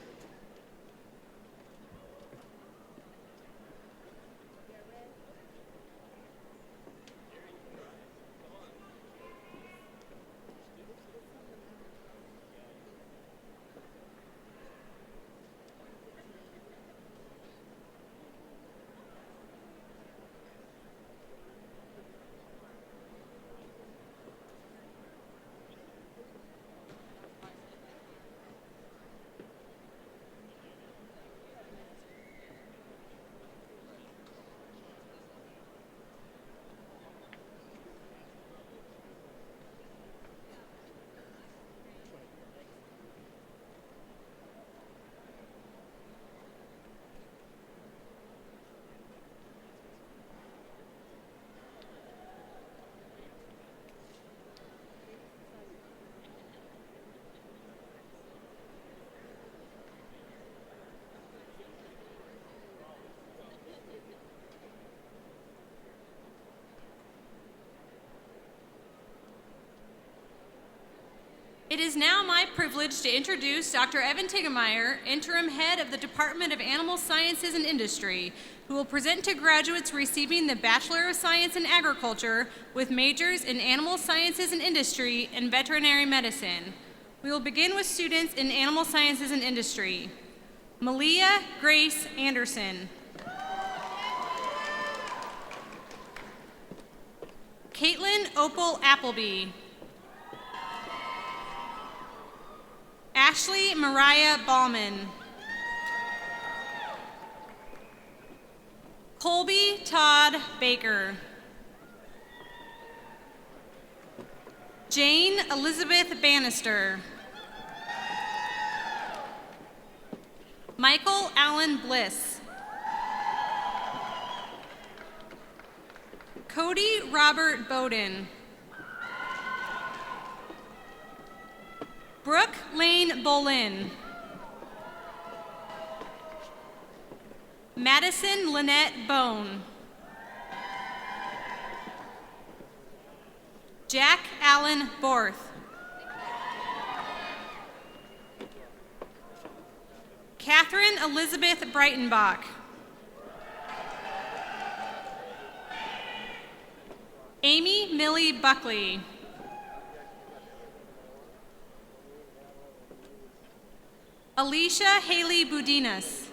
It is now my privilege to introduce Dr. Evan Tigemeyer, Interim Head of the Department of Animal Sciences and Industry, who will present to graduates receiving the Bachelor of Science in Agriculture with majors in Animal Sciences and Industry and Veterinary Medicine. We will begin with students in Animal Sciences and Industry. Malia Grace Anderson. Caitlin Opal Appleby. Ashley Mariah Ballman. Colby Todd Baker. Jane Elizabeth Bannister. Michael Allen Bliss. Cody Robert Bowden. Brooke Lane Bolin. Madison Lynette Bone. Jack Allen Borth. Catherine Elizabeth Breitenbach. Amy Millie Buckley. Alicia Haley Budinas.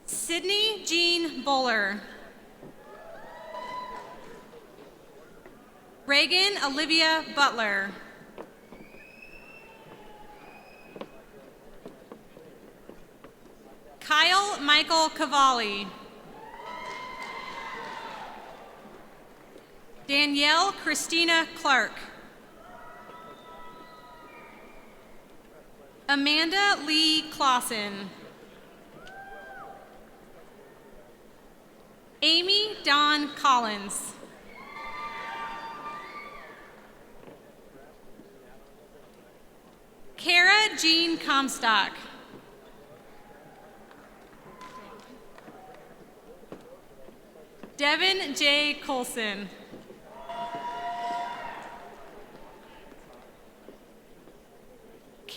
Sydney Jean Buller. Reagan Olivia Butler. Kyle Michael Cavalli. Danielle Christina Clark. Amanda Lee Clausen. Amy Dawn Collins. Kara Jean Comstock. Devin J. Colson.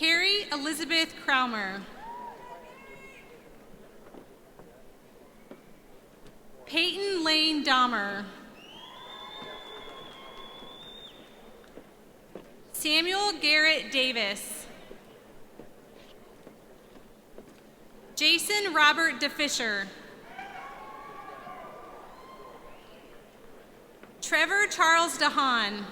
Carrie Elizabeth Crowmer. Peyton Lane Dahmer. Samuel Garrett Davis. Jason Robert DeFisher. Trevor Charles DeHaan.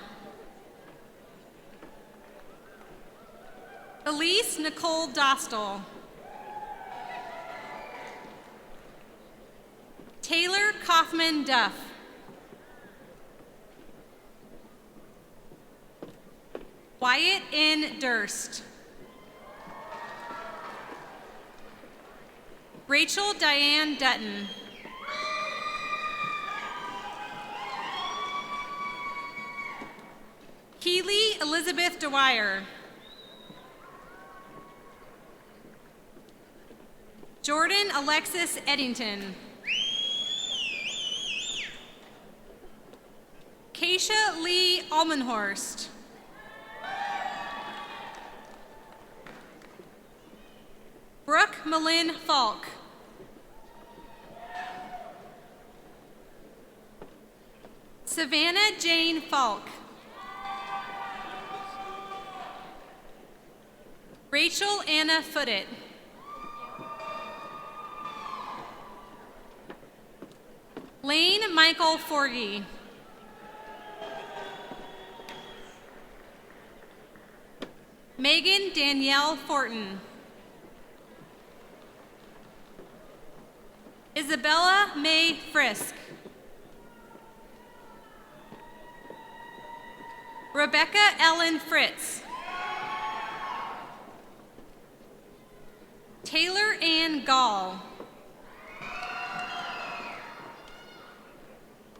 Elise Nicole Dostal. Taylor Kaufman Duff. Wyatt N. Durst. Rachel Diane Dutton. Keely Elizabeth Dwyer. Jordan Alexis Eddington. Keisha Lee Almenhorst. Brooke Malin Falk. Savannah Jane Falk. Rachel Anna Footet. Lane Michael Forgy. Megan Danielle Fortin. Isabella May Frisk. Rebecca Ellen Fritz. Taylor Ann Gall.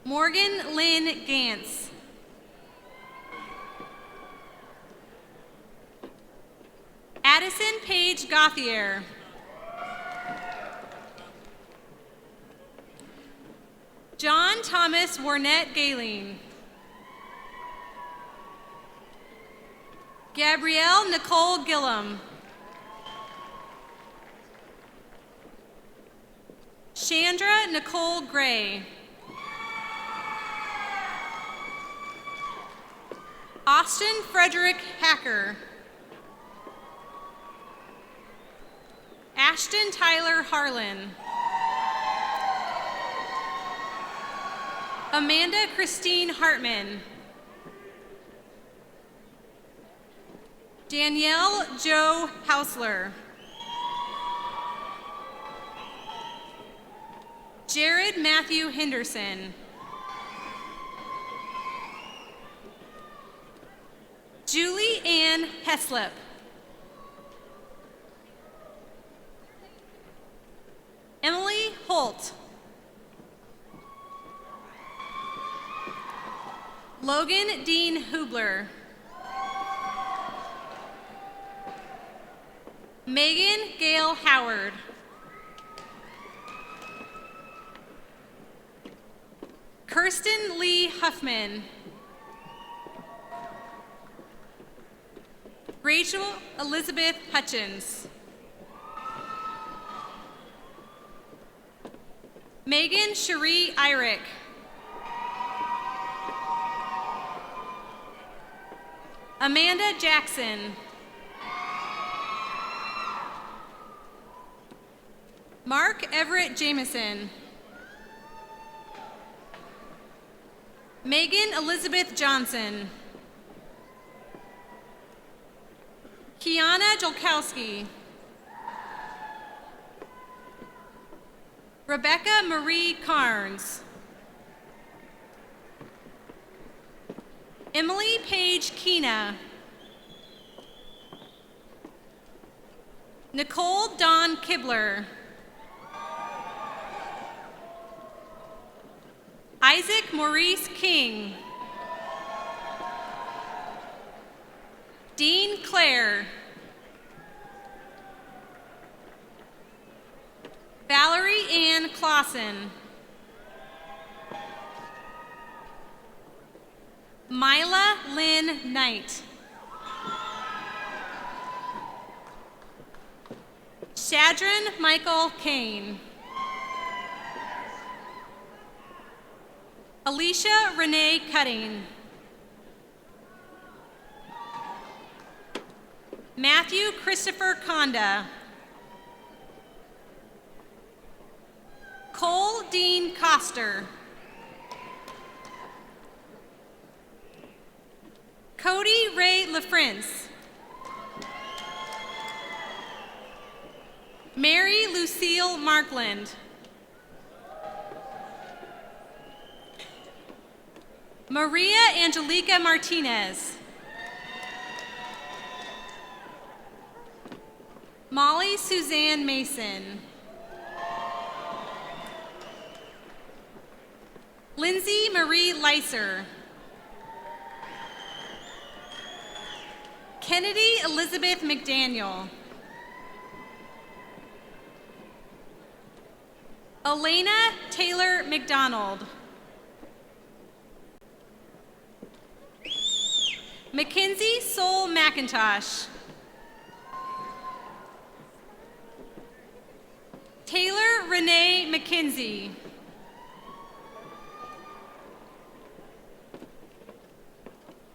Morgan Lynn Gantz. Addison Paige Gauthier. John Thomas Warnett Galeen. Gabrielle Nicole Gillum. Chandra Nicole Gray. Austin Frederick Hacker. Ashton Tyler Harlan. Amanda Christine Hartman. Danielle Jo Hausler. Jared Matthew Henderson. Julie Ann Heslop. Emily Holt. Logan Dean Hubler. Megan Gail Howard. Kirsten Lee Huffman. Rachel Elizabeth Hutchins. Megan Cherie Irick. Amanda Jackson. Mark Everett Jameson. Megan Elizabeth Johnson. Kiana Jolkowski. Rebecca Marie Carnes. Emily Page Keena. Nicole Dawn Kibler. Isaac Maurice King. Dean Clare. Valerie Ann Clausen. Mila Lynn Knight. Shadron Michael Kane. Alicia Renee Cutting. Matthew Christopher Conda. Cole Dean Coster. Cody Ray LaFrance. Mary Lucille Markland. Maria Angelica Martinez. Molly Suzanne Mason. Lindsay Marie Leiser. Kennedy Elizabeth McDaniel. Elena Taylor McDonald. Mackenzie Soul McIntosh. Taylor Renee McKenzie.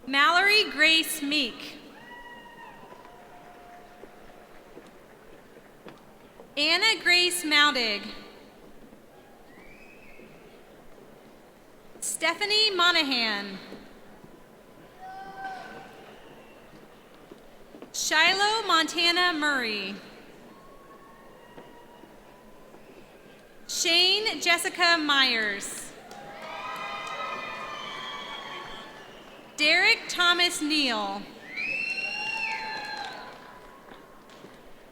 Mallory Grace Meek. Anna Grace Maudig. Stephanie Monahan. Shiloh Montana Murray. Shane Jessica Myers. Derek Thomas Neal.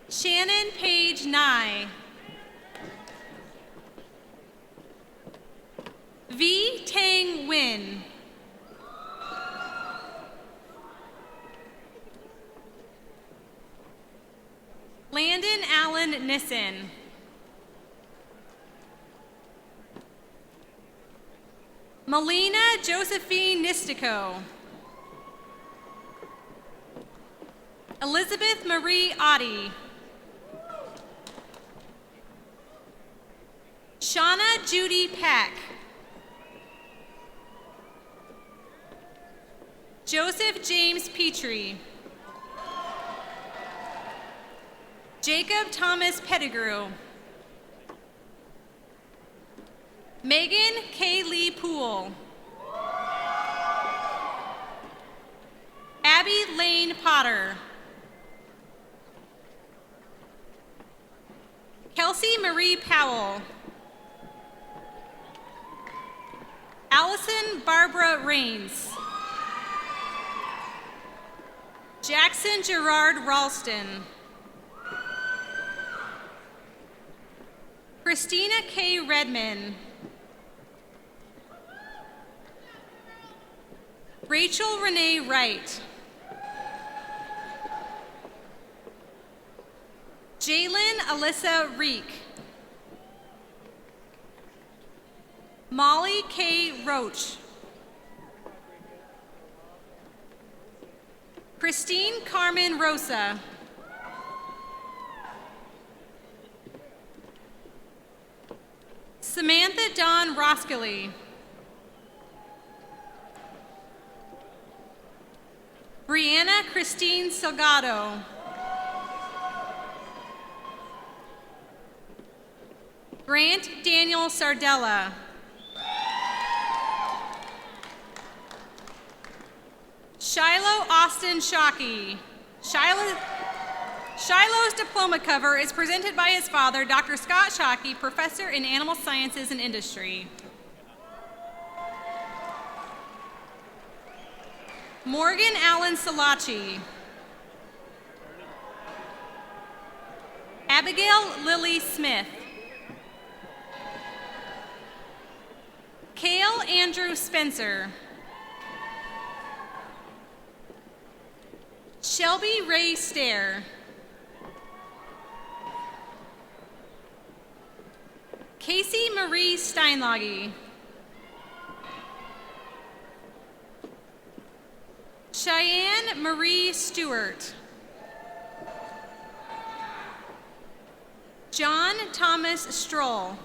Shannon Paige Nye. V. Tang Nguyen. Landon Allen Nissen. Melina Josephine Nistico. Elizabeth Marie Oddie. Shauna Judy Pack. Joseph James Petrie. Jacob Thomas Pettigrew. Megan K. Lee Poole. Abby Lane Potter. Kelsey Marie Powell. Allison Barbara Rains. Jackson Gerard Ralston. Christina K. Redman. Rachel Renee Wright. Jalen Alyssa Reek. Molly K. Roach. Christine Carmen Rosa. Samantha Dawn Roskilly. Brianna Christine Salgado. Grant Daniel Sardella. Shiloh Austin Shockey. Shiloh's diploma cover is presented by his father, Dr. Scott Shockey, professor in animal sciences and industry. Morgan Allen Salachi. Abigail Lily Smith. Cale Andrew Spencer. Shelby Ray Stair. Casey Marie Steinlage. Cheyenne Marie Stewart. John Thomas Stroll.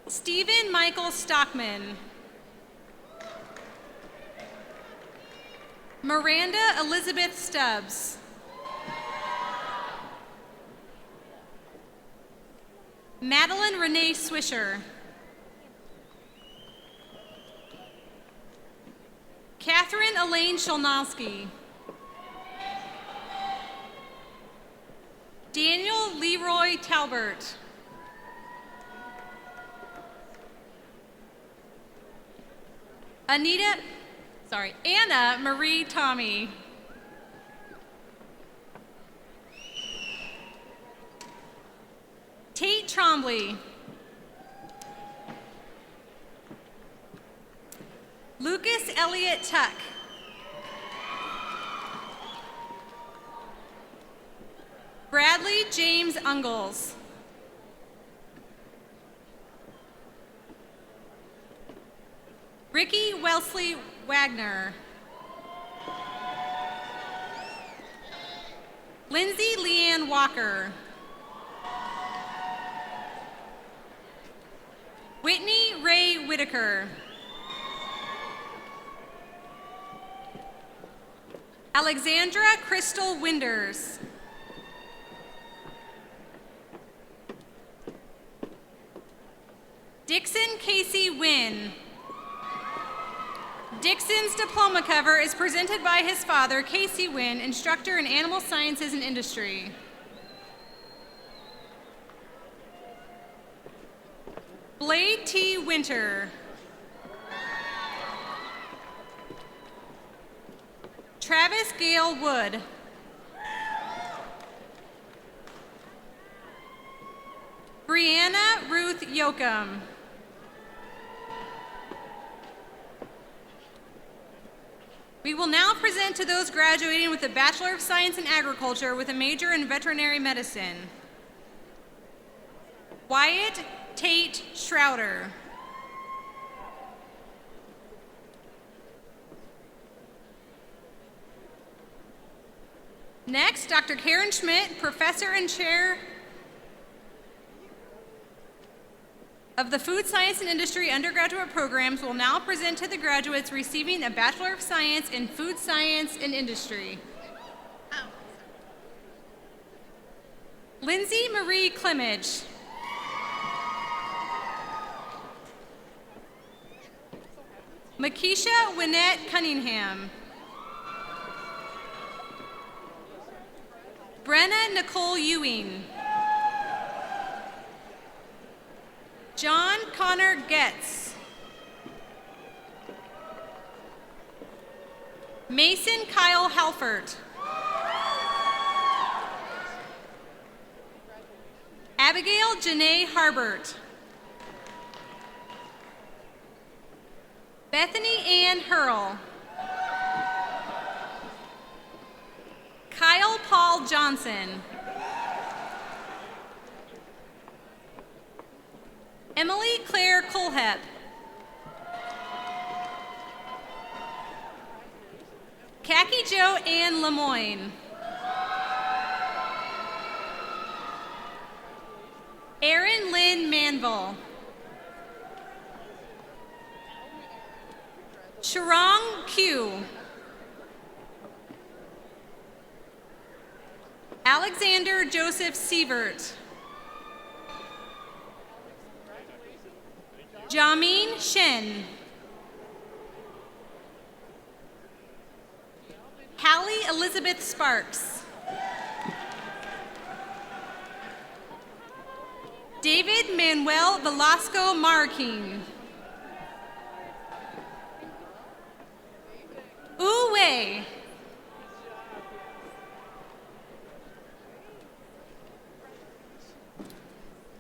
Stephen Michael Stockman. Miranda Elizabeth Stubbs. Madeline Renee Swisher. Catherine Elaine Sholnowski. Daniel Leroy Talbert. Anna Marie Tommy. Tate Trombley. Lucas Elliott Tuck. Bradley James Ungles. Ricky Wellesley Wagner. Lindsay Leanne Walker. Whitney Ray Whitaker. Alexandra Crystal Winders. Dixon Casey Wynn. Dixon's diploma cover is presented by his father, Casey Wynn, instructor in animal sciences and industry. Blade T. Winter. Travis Gale Wood. Brianna Ruth Yoakum. We will now present to those graduating with a Bachelor of Science in Agriculture with a major in Veterinary Medicine. Wyatt Tate Schrouder. Next, Dr. Karen Schmidt, Professor and Chair of the Food Science and Industry undergraduate programs, will now present to the graduates receiving a Bachelor of Science in Food Science and Industry. Lindsay Marie Clemage. Makisha Winnette Cunningham. Brenna Nicole Ewing. John Connor Getz. Mason Kyle Halfert. Abigail Janae Harbert. Bethany Ann Hurl. Kyle Paul Johnson. Emily Claire Colhep. Khaki Jo Ann Lemoyne. Erin Lynn Manville. Sharong Q. Alexander Joseph Sievert. Jameen Shen. Hallie Elizabeth Sparks. David Manuel Velasco Marquin. Wei.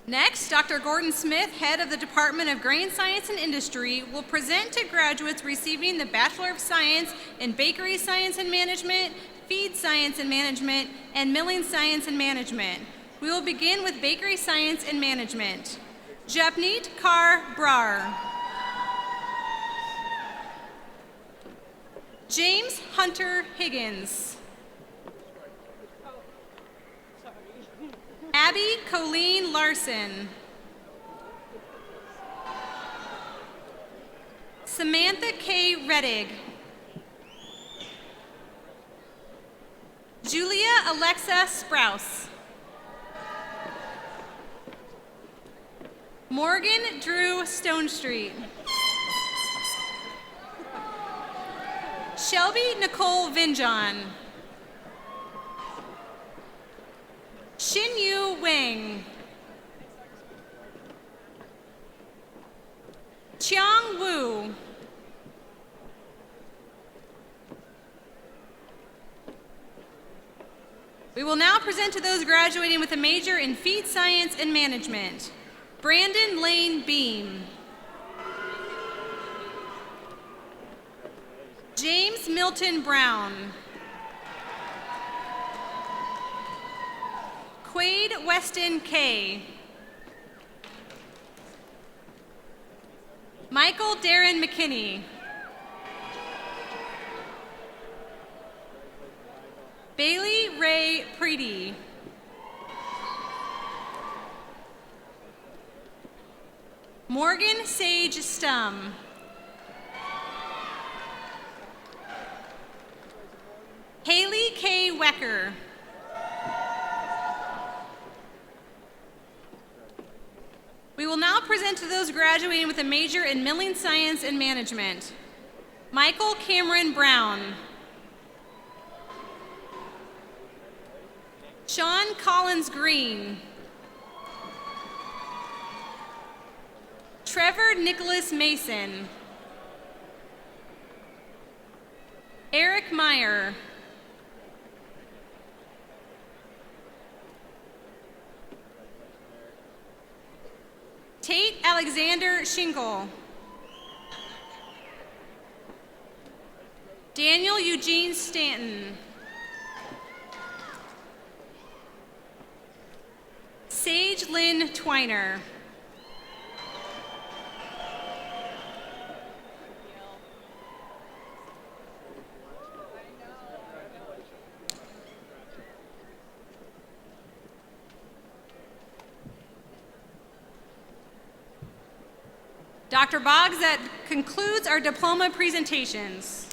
Next, Dr. Gordon Smith, head of the Department of Grain Science and Industry, will present to graduates receiving the Bachelor of Science in Bakery Science and Management, Feed Science and Management, and Milling Science and Management. We will begin with Bakery Science and Management. Japneet Kaur Brar. James Hunter Higgins. Abby Colleen Larson. Samantha K. Reddig. Julia Alexa Sprouse. Morgan Drew Stonestreet. Shelby Nicole Vinjon. Xinyu Wang. Chiang Wu. We will now present to those graduating with a major in Feed Science and Management. Brandon Lane Beam. James Milton Brown. Quade Weston Kay. Michael Darren McKinney. Bailey Ray Preedy. Morgan Sage Stum. Haley K. Wecker. We will now present to those graduating with a major in Milling Science and Management. Michael Cameron Brown. Sean Collins Green. Trevor Nicholas Mason. Eric Meyer. Tate Alexander Shingle. Daniel Eugene Stanton. Sage Lynn Twiner. Dr. Boggs, that concludes our diploma presentations.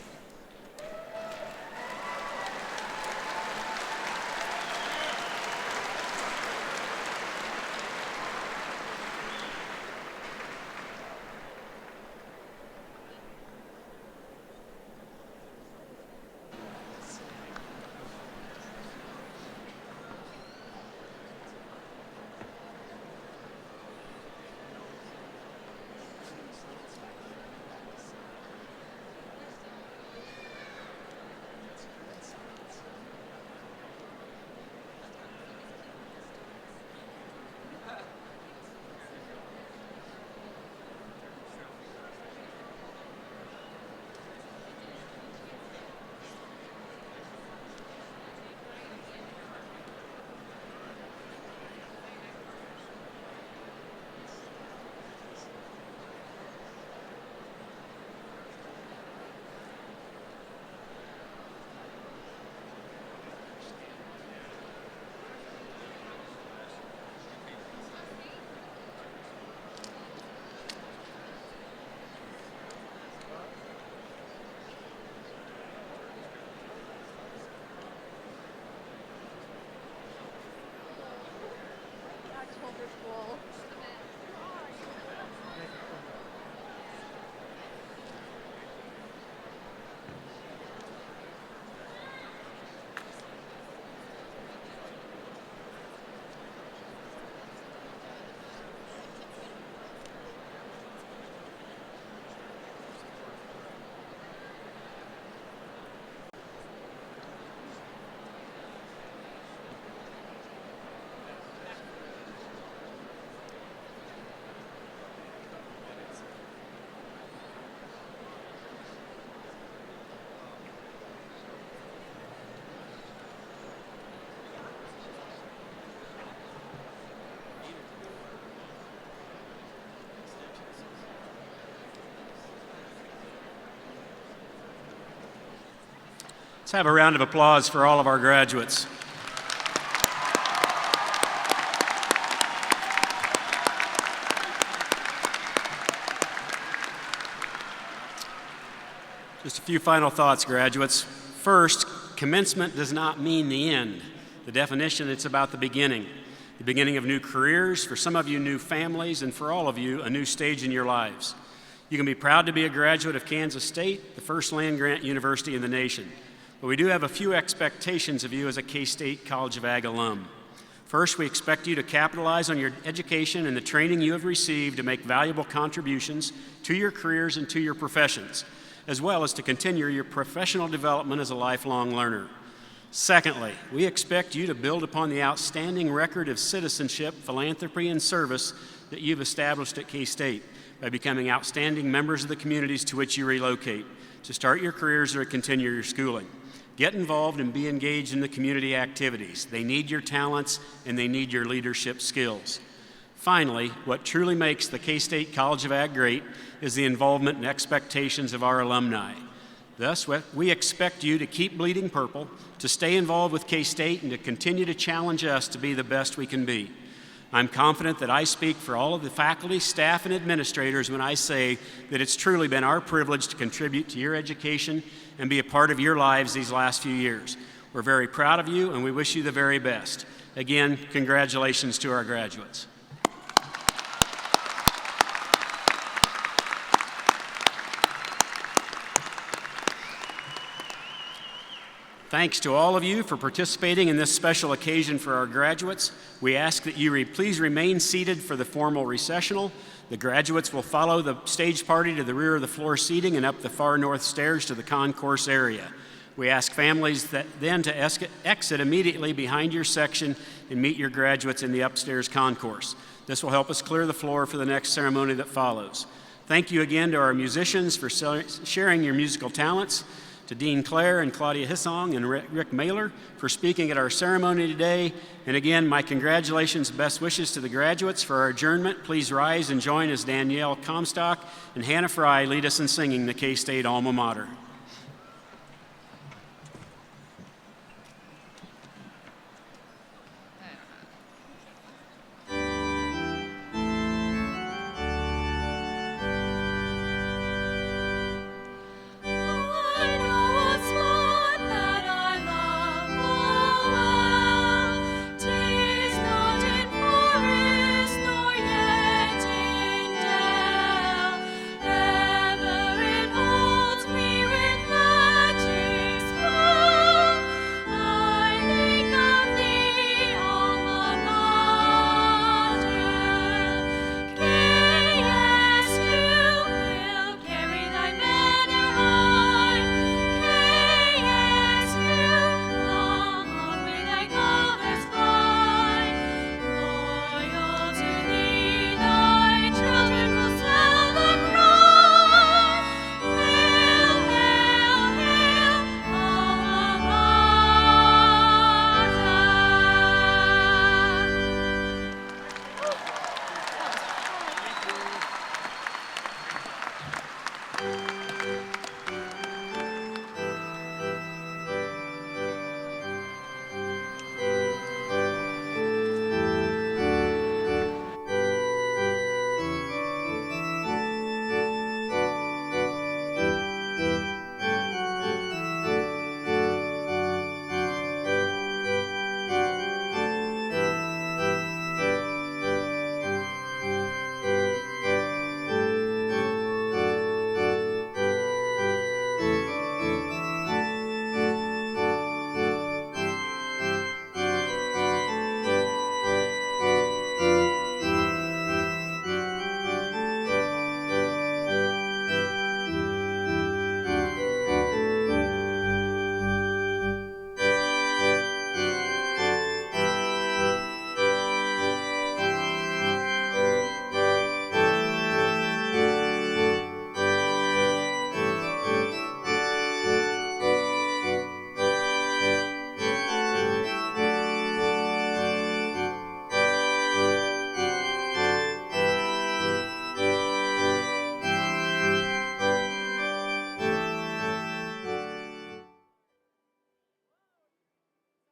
Let's have a round of applause for all of our graduates. Just a few final thoughts, graduates. First, commencement does not mean the end. The definition, it's about the beginning of new careers, for some of you, new families, and for all of you, a new stage in your lives. You can be proud to be a graduate of Kansas State, the first land-grant university in the nation. But we do have a few expectations of you as a K-State College of Ag alum. First, we expect you to capitalize on your education and the training you have received to make valuable contributions to your careers and to your professions, as well as to continue your professional development as a lifelong learner. Secondly, we expect you to build upon the outstanding record of citizenship, philanthropy, and service that you've established at K-State by becoming outstanding members of the communities to which you relocate, to start your careers or to continue your schooling. Get involved and be engaged in the community activities. They need your talents and they need your leadership skills. Finally, what truly makes the K-State College of Ag great is the involvement and expectations of our alumni. Thus, we expect you to keep bleeding purple, to stay involved with K-State, and to continue to challenge us to be the best we can be. I'm confident that I speak for all of the faculty, staff, and administrators when I say that it's truly been our privilege to contribute to your education and be a part of your lives these last few years. We're very proud of you, and we wish you the very best. Again, congratulations to our graduates. Thanks to all of you for participating in this special occasion for our graduates. We ask that you please remain seated for the formal recessional. The graduates will follow the stage party to the rear of the floor seating and up the far north stairs to the concourse area. We ask families then to exit immediately behind your section and meet your graduates in the upstairs concourse. This will help us clear the floor for the next ceremony that follows. Thank you again to our musicians for sharing your musical talents, to Dean Clare and Claudia Hissong and Rick Mailer for speaking at our ceremony today. And again, my congratulations and best wishes to the graduates. For our adjournment, please rise and join as Danielle Comstock and Hannah Fry lead us in singing the K-State Alma Mater.